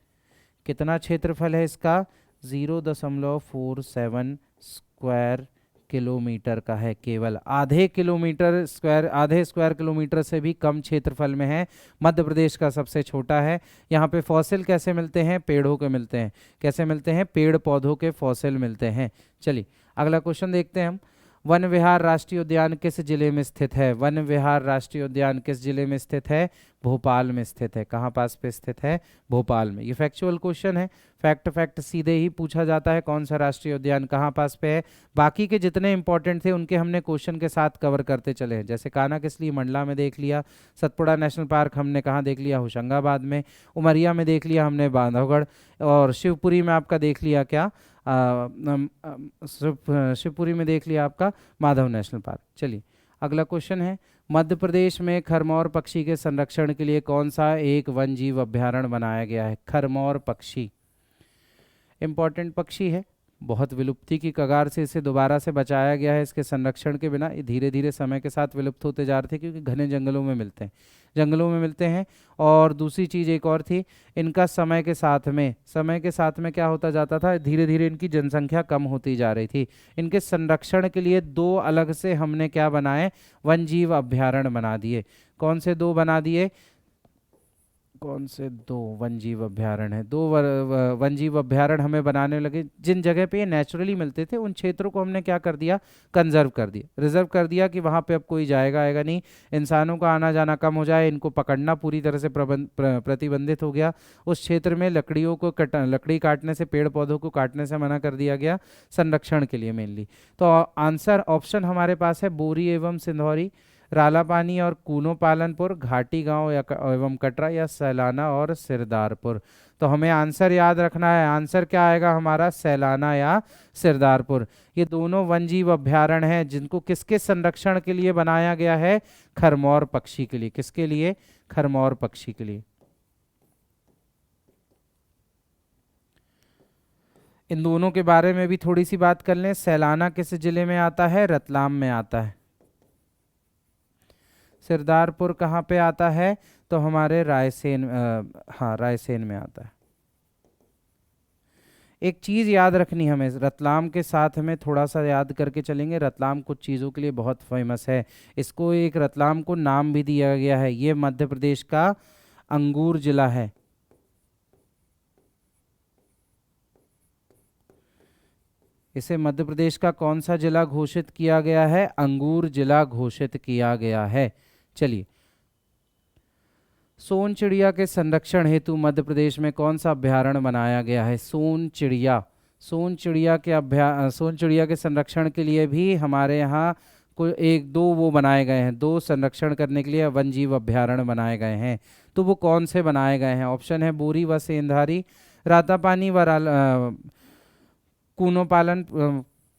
कितना क्षेत्रफल है इसका? 0.47 स्क्वायर किलोमीटर का है, केवल आधे स्क्वायर किलोमीटर से भी कम क्षेत्रफल में है। मध्य प्रदेश का सबसे छोटा है। यहाँ पे फॉसिल कैसे मिलते हैं? पेड़ों के मिलते हैं। कैसे मिलते हैं? पेड़ पौधों के फॉसिल मिलते हैं। चलिए अगला क्वेश्चन देखते हैं हम। वन विहार राष्ट्रीय उद्यान किस जिले में स्थित है? वन विहार राष्ट्रीय उद्यान किस जिले में स्थित है? भोपाल में स्थित है। कहाँ पास पे स्थित है? भोपाल में। ये फैक्चुअल क्वेश्चन है, फैक्ट सीधे ही पूछा जाता है कौन सा राष्ट्रीय उद्यान कहाँ पास पे है। बाकी के जितने इंपॉर्टेंट थे उनके हमने क्वेश्चन के साथ कवर करते चले हैं। जैसे कान्हा किसली मंडला में देख लिया, सतपुड़ा नेशनल पार्क हमने कहाँ देख लिया? होशंगाबाद में। उमरिया में देख लिया हमने बांधवगढ़, और शिवपुरी में आपका देख लिया क्या? शिवपुरी में देख लिया आपका माधव नेशनल पार्क। चलिए अगला क्वेश्चन है, मध्य प्रदेश में खरमौर पक्षी के संरक्षण के लिए कौन सा एक वन जीव अभ्यारण्य बनाया गया है? खरमौर पक्षी इंपॉर्टेंट पक्षी है, बहुत विलुप्ति की कगार से इसे दोबारा से बचाया गया है। इसके संरक्षण के बिना ये धीरे धीरे समय के साथ विलुप्त होते जा रहे थे, क्योंकि घने जंगलों में मिलते हैं। और दूसरी चीज़ एक और थी, इनका समय के साथ में क्या होता जाता था? धीरे धीरे इनकी जनसंख्या कम होती जा रही थी। इनके संरक्षण के लिए दो अलग से हमने क्या बनाए? वन जीव अभ्यारण्य बना दिए। कौन से दो बना दिए? कौन से दो वन जीव अभ्यारण्य है? दो वन जीव अभ्यारण्य हमें बनाने लगे। जिन जगह पे ये नेचुरली मिलते थे उन क्षेत्रों को हमने क्या कर दिया? कंजर्व कर दिया, रिजर्व कर दिया कि वहाँ पे अब कोई जाएगा आएगा नहीं, इंसानों का आना जाना कम हो जाए, इनको पकड़ना पूरी तरह से प्रतिबंधित हो गया। उस क्षेत्र में लकड़ी काटने से, पेड़ पौधों को काटने से मना कर दिया गया, संरक्षण के लिए मेनली। तो आंसर ऑप्शन हमारे पास है बोरी एवं सिंधौरी, रालापानी और कूनो पालनपुर, घाटी गांव एवं कटरा, या सैलाना और सिरदारपुर। तो हमें आंसर याद रखना है। आंसर क्या आएगा हमारा? सैलाना या सिरदारपुर। ये दोनों वन जीव अभ्यारण्य हैं जिनको किसके संरक्षण के लिए बनाया गया है? खरमौर पक्षी के लिए। किसके लिए? खरमौर पक्षी के लिए। इन दोनों के बारे में भी थोड़ी सी बात कर लें। सैलाना किस जिले में आता है? रतलाम में आता है। सिरदारपुर कहाँ पे आता है? तो हमारे रायसेन में आता है। एक चीज़ याद रखनी हमें, रतलाम के साथ में थोड़ा सा याद करके चलेंगे। रतलाम कुछ चीज़ों के लिए बहुत फेमस है। इसको एक रतलाम को नाम भी दिया गया है, ये मध्य प्रदेश का अंगूर जिला है। इसे मध्य प्रदेश का कौन सा जिला घोषित किया गया है? अंगूर जिला घोषित किया गया है। चलिए, सोन चिड़िया के संरक्षण हेतु मध्य प्रदेश में कौन सा अभ्यारण्य बनाया गया है? सोन चिड़िया के संरक्षण के लिए भी हमारे यहाँ कोई एक दो वो बनाए गए हैं, दो संरक्षण करने के लिए वन जीव अभ्यारण्य बनाए गए हैं। तो वो कौन से बनाए गए हैं? ऑप्शन है बोरी व सेंधारी, रातापानी व कूनो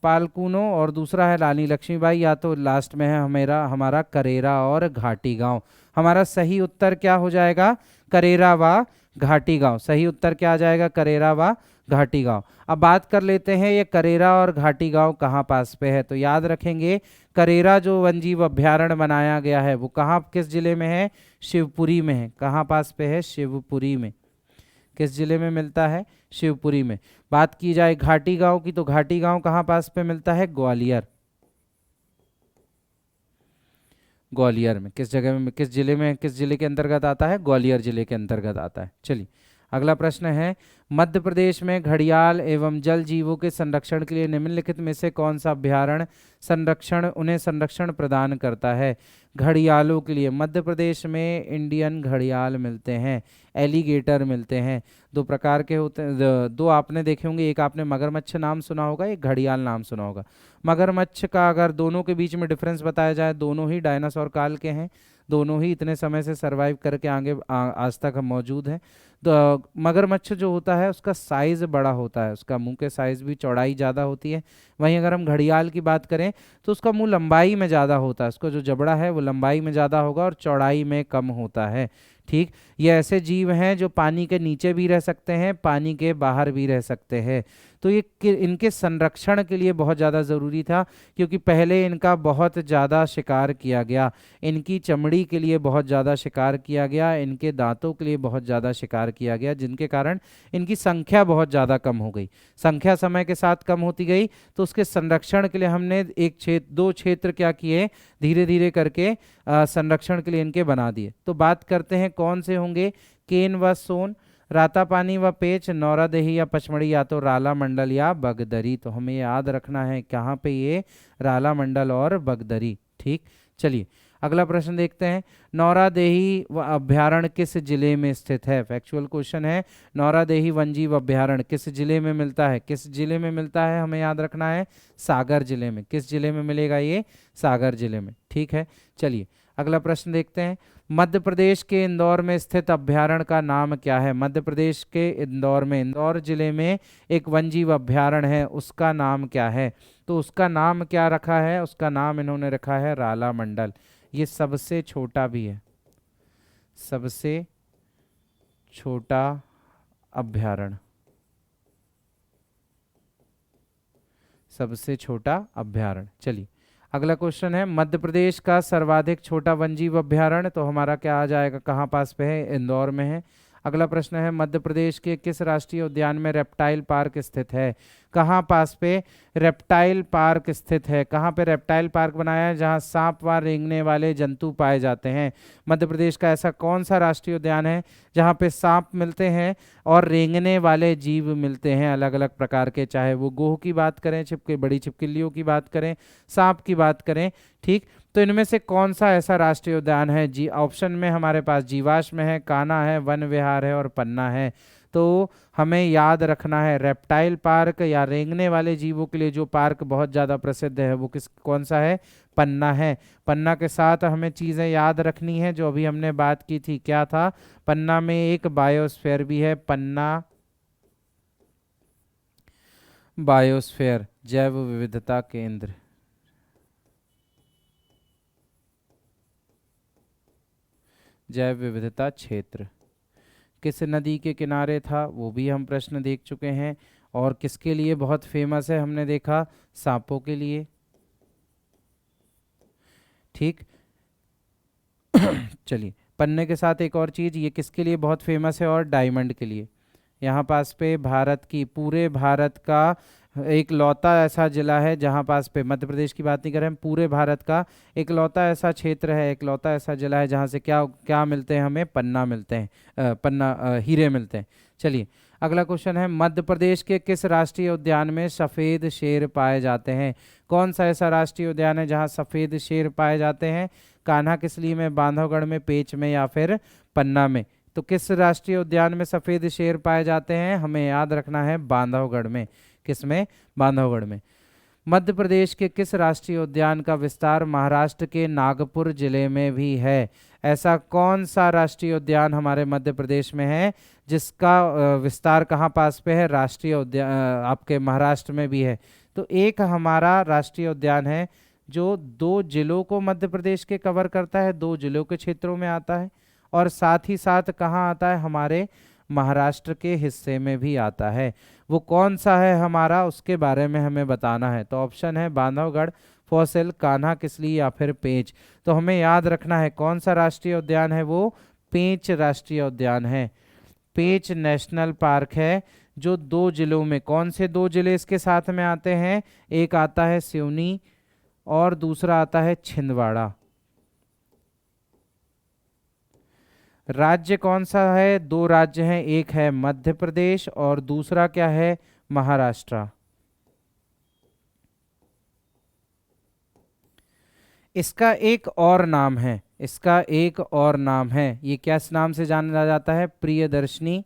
पालकूनो, और दूसरा है रानी लक्ष्मीबाई, या तो लास्ट में है हमारा करेरा और घाटी गांव। हमारा सही उत्तर क्या हो जाएगा? करेरा व घाटी गांव। सही उत्तर क्या आ जाएगा? करेरा व घाटी गांव। अब बात कर लेते हैं ये करेरा और घाटी गांव कहाँ पास पे है। तो याद रखेंगे, करेरा जो वनजीव अभ्यारण्य बनाया गया है वो कहाँ, किस जिले में है? शिवपुरी में है। कहाँ पास पे है? शिवपुरी में। किस जिले में मिलता है? शिवपुरी में। बात की जाए घाटी गांव की, तो घाटी गांव कहाँ पास पे मिलता है? ग्वालियर में। किस जगह में, किस जिले में, किस जिले के अंतर्गत आता है? ग्वालियर जिले के अंतर्गत आता है। चलिए अगला प्रश्न है, मध्य प्रदेश में घड़ियाल एवं जल जीवों के संरक्षण के लिए निम्नलिखित में से कौन सा अभ्यारण्य उन्हें संरक्षण प्रदान करता है? घड़ियालों के लिए मध्य प्रदेश में इंडियन घड़ियाल मिलते हैं, एलिगेटर मिलते हैं। दो प्रकार के होते हैं, दो आपने देखे होंगे, एक आपने मगरमच्छ नाम सुना होगा, एक घड़ियाल नाम सुना होगा। मगरमच्छ का अगर दोनों के बीच में डिफरेंस बताया जाए, दोनों ही डायनासोर काल के हैं, दोनों ही इतने समय से सरवाइव करके आज तक हम मौजूद हैं। तो मगरमच्छ जो होता है उसका साइज़ बड़ा होता है, उसका मुंह के साइज़ भी, चौड़ाई ज़्यादा होती है। वहीं अगर हम घड़ियाल की बात करें तो उसका मुंह लंबाई में ज़्यादा होता है, उसका जो जबड़ा है वो लंबाई में ज़्यादा होगा और चौड़ाई में कम होता है। ठीक, ये ऐसे जीव हैं जो पानी के नीचे भी रह सकते हैं, पानी के बाहर भी रह सकते हैं। तो ये इनके संरक्षण के लिए बहुत ज़्यादा ज़रूरी था, क्योंकि पहले इनका बहुत ज़्यादा शिकार किया गया, इनकी चमड़ी के लिए बहुत ज़्यादा शिकार किया गया, इनके दांतों के लिए बहुत ज़्यादा शिकार किया गया, जिनके कारण इनकी संख्या बहुत ज़्यादा कम हो गई। संख्या समय के साथ कम होती गई, तो उसके संरक्षण के लिए हमने एक क्षेत्र, दो क्षेत्र क्या किए, धीरे धीरे करके संरक्षण के लिए इनके बना दिए। तो बात करते हैं कौन से होंगे, केन व सोन, रातापानी व पेच, नौरादेही या पचमढ़ी, या तो राला मंडल या बगदरी। तो हमें याद रखना है कहाँ पे, ये राला मंडल और बगदरी। ठीक, चलिए अगला प्रश्न देखते हैं। नौरादेही व अभ्यारण्य किस जिले में स्थित है? फैक्चुअल क्वेश्चन है। नौरादेही वन्यजीव अभ्यारण्य किस जिले में मिलता है? किस जिले में मिलता है, हमें याद रखना है, सागर जिले में। किस जिले में मिलेगा ये? सागर जिले में। ठीक है, चलिए अगला प्रश्न देखते हैं। मध्य प्रदेश के इंदौर में स्थित अभ्यारण्य का नाम क्या है? मध्य प्रदेश के इंदौर में, इंदौर जिले में एक वन्यजीव अभ्यारण्य है, उसका नाम क्या है? तो उसका नाम क्या रखा है? उसका नाम इन्होंने रखा है राला मंडल। ये सबसे छोटा भी है, सबसे छोटा अभ्यारण्य, सबसे छोटा अभ्यारण्य। चलिए अगला क्वेश्चन है, मध्य प्रदेश का सर्वाधिक छोटा वन्यजीव अभ्यारण्य, तो हमारा क्या आ जाएगा, कहाँ पास पे है? इंदौर में है। अगला प्रश्न है, मध्य प्रदेश के किस राष्ट्रीय उद्यान में रेप्टाइल पार्क स्थित है? कहाँ पास पे रेप्टाइल पार्क स्थित है? कहाँ पे रेप्टाइल पार्क बनाया है? जहाँ सांप व रेंगने वाले जंतु पाए जाते हैं। मध्य प्रदेश का ऐसा कौन सा राष्ट्रीय उद्यान है जहाँ पे सांप मिलते हैं और रेंगने वाले जीव मिलते हैं अलग अलग प्रकार के, चाहे वो गोह की बात करें, बड़ी छिपकलियों की बात करें, सांप की बात करें। ठीक, तो इनमें से कौन सा ऐसा राष्ट्रीय उद्यान है? जी ऑप्शन में हमारे पास जीवाश्म है, कान्हा है, वन विहार है और पन्ना है। तो हमें याद रखना है रेप्टाइल पार्क या रेंगने वाले जीवों के लिए जो पार्क बहुत ज़्यादा प्रसिद्ध है वो कौन सा है? पन्ना है। पन्ना के साथ हमें चीज़ें याद रखनी है जो अभी हमने बात की थी। क्या था? पन्ना में एक बायोस्फीयर भी है, पन्ना बायोस्फीयर, जैव विविधता केंद्र। जैव विविधता क्षेत्र किस नदी के किनारे था, वो भी हम प्रश्न देख चुके हैं। और किसके लिए बहुत फेमस है, हमने देखा सांपों के लिए। ठीक चलिए पन्ने के साथ एक और चीज़, ये किसके लिए बहुत फेमस है? और डायमंड के लिए। यहाँ पास पे भारत की, पूरे भारत का एक लौता ऐसा जिला है जहाँ पास पे, मध्य प्रदेश की बात नहीं कर रहे हैं, पूरे भारत का एक लौता ऐसा क्षेत्र है, एक लौता ऐसा जिला है जहाँ से क्या क्या मिलते हैं? हमें पन्ना मिलते हैं, हीरे मिलते हैं। चलिए अगला क्वेश्चन है, मध्य प्रदेश के किस राष्ट्रीय उद्यान में सफ़ेद शेर पाए जाते हैं? कौन सा ऐसा राष्ट्रीय उद्यान है जहाँ सफ़ेद शेर पाए जाते हैं? कान्हा किसली में, बांधवगढ़ में, पेंच में या फिर पन्ना में? तो किस राष्ट्रीय उद्यान में सफ़ेद शेर पाए जाते हैं? हमें याद रखना है बांधवगढ़ में। किसमें? बांधवगढ़ में। मध्य प्रदेश के किस राष्ट्रीय उद्यान का विस्तार महाराष्ट्र के नागपुर जिले में भी है? ऐसा कौन सा राष्ट्रीय उद्यान हमारे मध्य प्रदेश में है जिसका विस्तार कहाँ पास पे है? राष्ट्रीय उद्यान आपके महाराष्ट्र में भी है। तो एक हमारा राष्ट्रीय उद्यान है जो 2 जिलों को मध्य प्रदेश के कवर करता है, 2 जिलों के क्षेत्रों में आता है, और साथ ही साथ कहाँ आता है? हमारे महाराष्ट्र के हिस्से में भी आता है। वो कौन सा है हमारा, उसके बारे में हमें बताना है। तो ऑप्शन है बांधवगढ़, फॉसिल, कान्हा किसली या फिर पेंच। तो हमें याद रखना है कौन सा राष्ट्रीय उद्यान है, वो पेंच राष्ट्रीय उद्यान है। पेंच नेशनल पार्क है जो 2 जिलों में, कौन से 2 जिले इसके साथ में आते हैं? एक आता है सिवनी और दूसरा आता है छिंदवाड़ा। राज्य कौन सा है? 2 राज्य हैं, एक है मध्य प्रदेश और दूसरा क्या है? महाराष्ट्र। इसका एक और नाम है, इसका एक और नाम है, ये किस नाम से जाना जाता है? प्रियदर्शनी।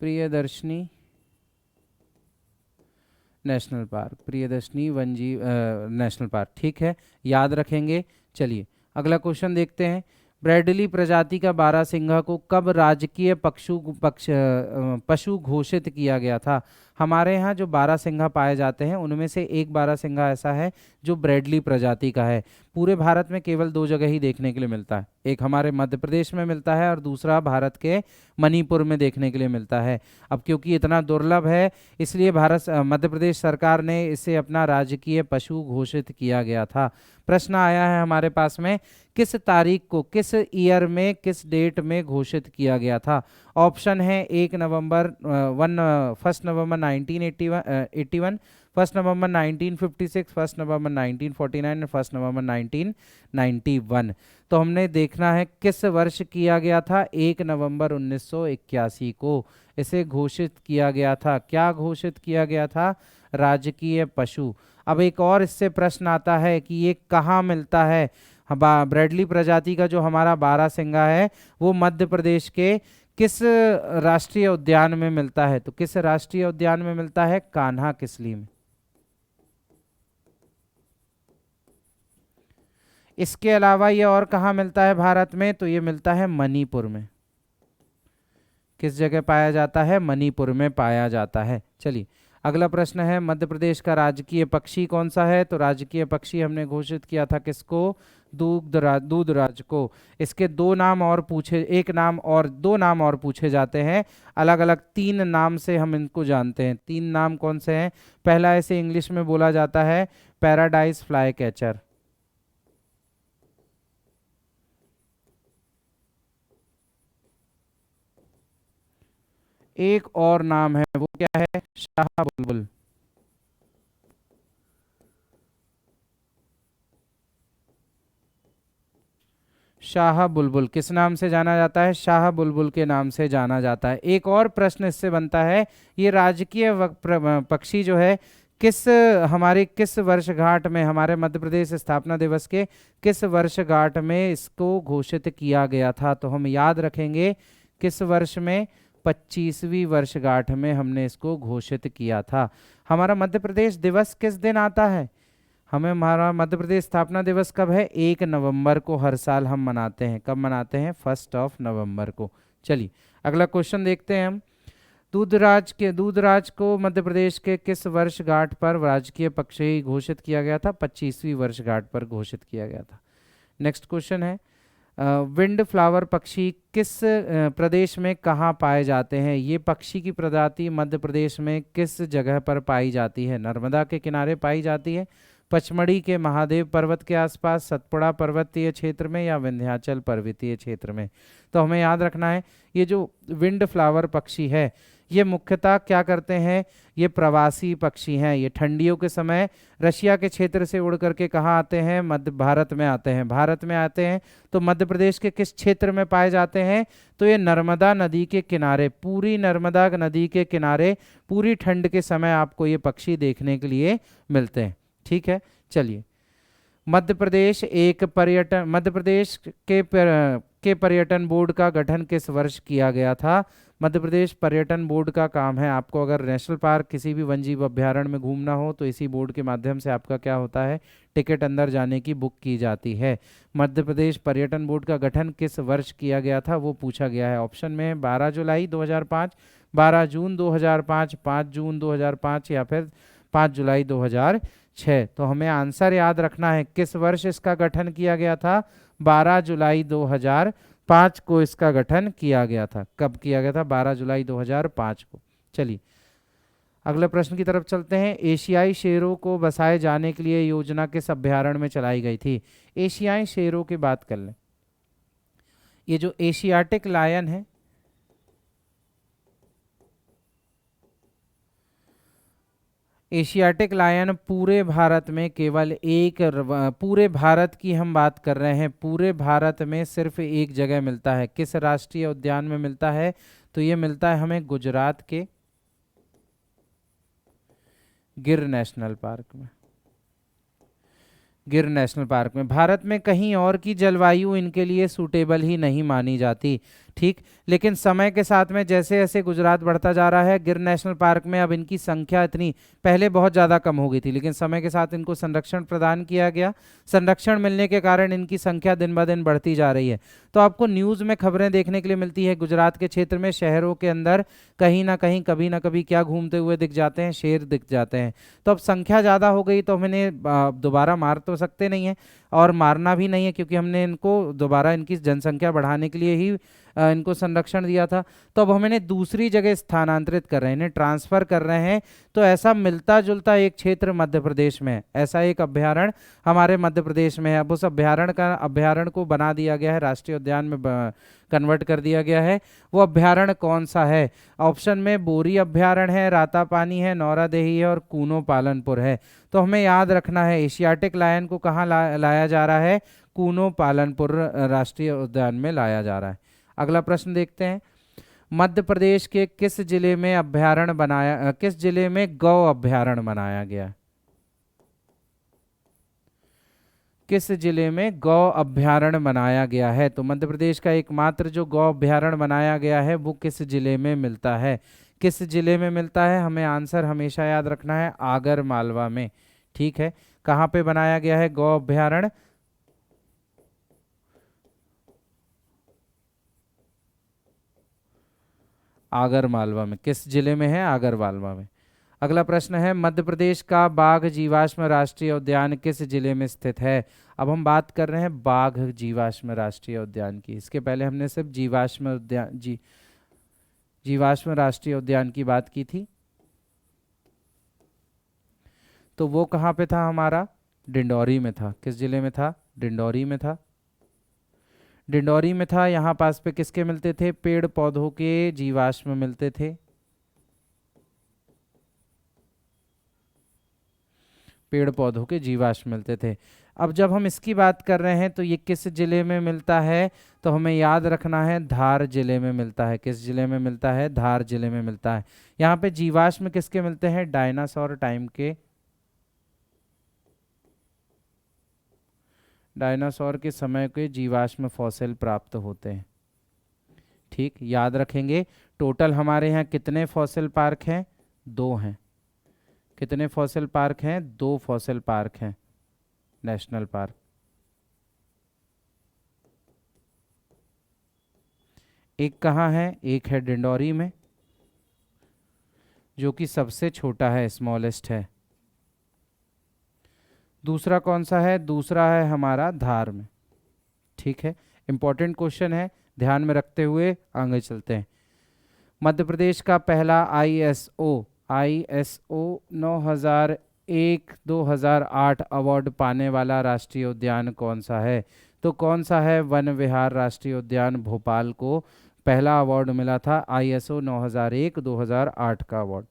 प्रियदर्शनी नेशनल पार्क, प्रियदर्शनी वन्यजीव नेशनल पार्क। ठीक है, याद रखेंगे। चलिए अगला क्वेश्चन देखते हैं। ब्रैडली प्रजाति का बारहसिंघा को कब राजकीय पशु घोषित किया गया था? हमारे यहाँ जो बारहसिंघा पाए जाते हैं उनमें से एक बारहसिंघा ऐसा है जो ब्रैडली प्रजाति का है। पूरे भारत में केवल दो जगह ही देखने के लिए मिलता है, एक हमारे मध्य प्रदेश में मिलता है और दूसरा भारत के मणिपुर में देखने के लिए मिलता है। अब क्योंकि इतना दुर्लभ है इसलिए मध्य प्रदेश सरकार ने इसे अपना राजकीय पशु घोषित किया गया था। प्रश्न आया है हमारे पास में, किस तारीख को, किस ईयर में, किस डेट में घोषित किया गया था? ऑप्शन है 1 नवंबर 1 नवंबर 1981, 1 नवंबर 1956, 1 नवंबर 1949 और 1 नवंबर 1991। तो हमने देखना है किस वर्ष किया गया था। 1 नवंबर 1981 को इसे घोषित किया गया था। क्या घोषित किया गया था? राजकीय पशु। अब एक और इससे प्रश्न आता है कि ये कहाँ मिलता है? ब्रैडली प्रजाति का जो हमारा बारहसिंगा है वो मध्य प्रदेश के किस राष्ट्रीय उद्यान में मिलता है? तो किस राष्ट्रीय उद्यान में मिलता है? कान्हा किसली में। इसके अलावा ये और कहाँ मिलता है भारत में? तो ये मिलता है मणिपुर में। किस जगह पाया जाता है? मणिपुर में पाया जाता है। चलिए अगला प्रश्न है, मध्य प्रदेश का राजकीय पक्षी कौन सा है? तो राजकीय पक्षी हमने घोषित किया था किसको? दूधराज को। इसके दो नाम और पूछे, एक नाम और दो नाम और पूछे जाते हैं। अलग अलग तीन नाम से हम इनको जानते हैं। तीन नाम कौन से हैं? पहला इसे इंग्लिश में बोला जाता है पैराडाइज फ्लाई कैचर। एक और नाम है, वो क्या है? शाह बुलबुल। शाह बुलबुल किस नाम से जाना जाता है? शाह बुलबुल के नाम से जाना जाता है। एक और प्रश्न इससे बनता है, ये राजकीय पक्षी जो है किस वर्षगांठ में, हमारे मध्य प्रदेश स्थापना दिवस के किस वर्षगांठ में इसको घोषित किया गया था? तो हम याद रखेंगे किस वर्ष में? 25वीं वर्षगांठ में हमने इसको घोषित किया था। हमारा मध्य प्रदेश दिवस किस दिन आता है? हमारा मध्य प्रदेश स्थापना दिवस कब है? 1 नवंबर को हर साल हम मनाते हैं। कब मनाते हैं? 1 नवंबर को। चलिए अगला क्वेश्चन देखते हैं हम। दूधराज को मध्य प्रदेश के किस वर्षगांठ पर राजकीय पक्षी घोषित किया गया था? 25वीं वर्षगांठ पर घोषित किया गया था। नेक्स्ट क्वेश्चन है, विंड फ्लावर पक्षी किस प्रदेश में कहाँ पाए जाते हैं? ये पक्षी की प्रजाति मध्य प्रदेश में किस जगह पर पाई जाती है? नर्मदा के किनारे पाई जाती है, पचमढ़ी के महादेव पर्वत के आसपास, सतपुड़ा पर्वतीय क्षेत्र में, या विंध्याचल पर्वतीय क्षेत्र में? तो हमें याद रखना है ये जो विंड फ्लावर पक्षी है ये मुख्यतः क्या करते हैं? ये प्रवासी पक्षी हैं। ये ठंडियों के समय रशिया के क्षेत्र से उड़ करके कहाँ आते हैं? मध्य भारत में आते हैं। भारत में आते हैं तो मध्य प्रदेश के किस क्षेत्र में पाए जाते हैं? तो ये नर्मदा नदी के किनारे, पूरी नर्मदा नदी के किनारे पूरी ठंड के समय आपको ये पक्षी देखने के लिए मिलते हैं। ठीक है, चलिए मध्य प्रदेश के पर्यटन बोर्ड का गठन किस वर्ष किया गया था? मध्य प्रदेश पर्यटन बोर्ड का काम है, आपको अगर नेशनल पार्क किसी भी वन जीव अभ्यारण्य में घूमना हो तो इसी बोर्ड के माध्यम से आपका क्या होता है? टिकट अंदर जाने की बुक की जाती है। मध्य प्रदेश पर्यटन बोर्ड का गठन किस वर्ष किया गया था वो पूछा गया है। ऑप्शन में 12 जुलाई 2005, 12 जून 2005, 5 जून 2005 या फिर 5 जुलाई 2006। तो हमें आंसर याद रखना है किस वर्ष इसका गठन किया गया था? 12 जुलाई 2005 को इसका गठन किया गया था। कब किया गया था? 12 जुलाई 2005 को। चलिए अगले प्रश्न की तरफ चलते हैं। एशियाई शेरों को बसाए जाने के लिए योजना किस अभ्यारण्य में चलाई गई थी? एशियाई शेरों की बात कर लें, ये जो एशियाटिक लायन है, एशियाटिक लायन पूरे भारत में केवल एक, पूरे भारत की हम बात कर रहे हैं, पूरे भारत में सिर्फ एक जगह मिलता है। किस राष्ट्रीय उद्यान में मिलता है? तो ये मिलता है हमें गुजरात के गिर नेशनल पार्क में। गिर नेशनल पार्क में। भारत में कहीं और की जलवायु इनके लिए सूटेबल ही नहीं मानी जाती। ठीक। लेकिन समय के साथ में जैसे जैसे गुजरात बढ़ता जा रहा है, गिर नेशनल पार्क में अब इनकी संख्या इतनी, पहले बहुत ज़्यादा कम हो गई थी, लेकिन समय के साथ इनको संरक्षण प्रदान किया गया। संरक्षण मिलने के कारण इनकी संख्या दिन ब दिन बढ़ती जा रही है। तो आपको न्यूज़ में खबरें देखने के लिए मिलती है, गुजरात के क्षेत्र में शहरों के अंदर कहीं ना कहीं कभी ना कभी क्या घूमते हुए दिख जाते हैं, शेर दिख जाते हैं। तो अब संख्या ज़्यादा हो गई तो हम इन्हें दोबारा मार तो सकते नहीं हैं, और मारना भी नहीं है, क्योंकि हमने इनको दोबारा इनकी जनसंख्या बढ़ाने के लिए ही इनको संरक्षण दिया था। तो अब हम इन्हें दूसरी जगह स्थानांतरित कर रहे हैं, इन्हें ट्रांसफ़र कर रहे हैं। तो ऐसा मिलता जुलता एक क्षेत्र मध्य प्रदेश में है, ऐसा एक अभ्यारण्य हमारे मध्य प्रदेश में है। अब उस अभ्यारण्य को बना दिया गया है, राष्ट्रीय उद्यान में कन्वर्ट कर दिया गया है। वो अभ्यारण्य कौन सा है? ऑप्शन में बोरी अभ्यारण्य है, रातापानी है, नौरादेही है और कूनो पालनपुर है। तो हमें याद रखना है एशियाटिक लायन को कहाँ लाया जा रहा है? कूनो पालनपुर राष्ट्रीय उद्यान में लाया जा रहा है। अगला प्रश्न देखते हैं, मध्य प्रदेश के किस जिले में किस जिले में गौ अभ्यारण्य बनाया गया? किस जिले में गौ अभ्यारण्य बनाया गया है? तो मध्य प्रदेश का एकमात्र जो गौ अभ्यारण्य बनाया गया है वो किस जिले में मिलता है? किस जिले में मिलता है? हमें आंसर हमेशा याद रखना है, आगर मालवा में। ठीक है, कहाँ पे बनाया गया है गौ अभ्यारण्य? आगर मालवा में। किस जिले में है? आगर मालवा में। अगला प्रश्न है, मध्य प्रदेश का बाघ जीवाश्म राष्ट्रीय उद्यान किस जिले में स्थित है? अब हम बात कर रहे हैं बाघ जीवाश्म राष्ट्रीय उद्यान की। इसके पहले हमने सिर्फ जीवाश्म राष्ट्रीय उद्यान की बात की थी। तो वो कहाँ पे था हमारा? डिंडौरी में था। किस जिले में था? डिंडौरी में था। डिंडौरी में था। यहाँ पास पे किसके मिलते थे? पेड़ पौधों के जीवाश्म मिलते थे। पेड़ पौधों के जीवाश्म मिलते थे। अब जब हम इसकी बात कर रहे हैं तो ये किस जिले में मिलता है? तो हमें याद रखना है धार जिले में मिलता है। किस जिले में मिलता है? धार जिले में मिलता है। यहाँ पे जीवाश्म किसके मिलते हैं? डायनासोर टाइम के, डायनासोर के समय के जीवाश्म फॉसिल प्राप्त होते हैं। ठीक, याद रखेंगे। टोटल हमारे यहाँ कितने फॉसिल पार्क हैं? 2 हैं। कितने फॉसिल पार्क हैं? 2 फॉसिल पार्क हैं, नेशनल पार्क। एक कहाँ है? एक है डिंडौरी में, जो कि सबसे छोटा है, स्मॉलेस्ट है। दूसरा कौन सा है? दूसरा है हमारा धार में। ठीक है, इंपॉर्टेंट क्वेश्चन है, ध्यान में रखते हुए आगे चलते हैं। मध्य प्रदेश का पहला ISO 9001-2008 अवार्ड पाने वाला राष्ट्रीय उद्यान कौन सा है? तो कौन सा है? वन विहार राष्ट्रीय उद्यान भोपाल को पहला अवार्ड मिला था, ISO 9001-2008 का अवार्ड।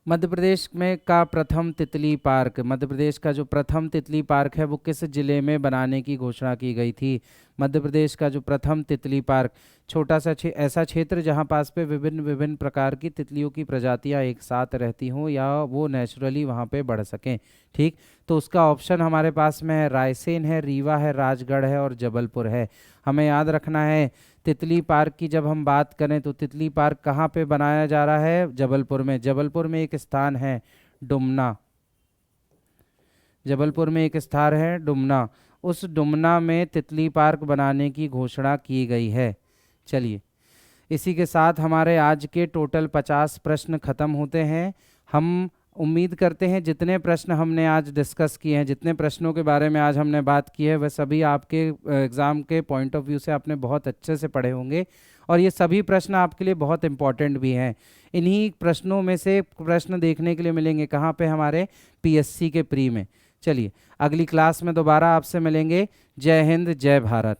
मध्य प्रदेश में का प्रथम तितली पार्क, मध्य प्रदेश का जो प्रथम तितली पार्क है वो किस जिले में बनाने की घोषणा की गई थी? मध्य प्रदेश का जो प्रथम तितली पार्क, छोटा सा ऐसा क्षेत्र जहां पास पे विभिन्न विभिन्न प्रकार की तितलियों की प्रजातियां एक साथ रहती हों या वो नेचुरली वहां पे बढ़ सकें। ठीक, तो उसका ऑप्शन हमारे पास में है रायसेन है, रीवा है, राजगढ़ है और जबलपुर है। हमें याद रखना है तितली पार्क की जब हम बात करें तो तितली पार्क कहाँ पे बनाया जा रहा है? जबलपुर में। जबलपुर में एक स्थान है डुमना, जबलपुर में एक स्थान है डुमना, उस डुमना में तितली पार्क बनाने की घोषणा की गई है। चलिए, इसी के साथ हमारे आज के टोटल 50 प्रश्न खत्म होते हैं। हम उम्मीद करते हैं जितने प्रश्न हमने आज डिस्कस किए हैं, जितने प्रश्नों के बारे में आज हमने बात की है, वह सभी आपके एग्ज़ाम के पॉइंट ऑफ व्यू से आपने बहुत अच्छे से पढ़े होंगे और ये सभी प्रश्न आपके लिए बहुत इंपॉर्टेंट भी हैं। इन्हीं प्रश्नों में से प्रश्न देखने के लिए मिलेंगे कहाँ पे? हमारे PSC के प्री में। चलिए, अगली क्लास में दोबारा आपसे मिलेंगे। जय हिंद, जय भारत।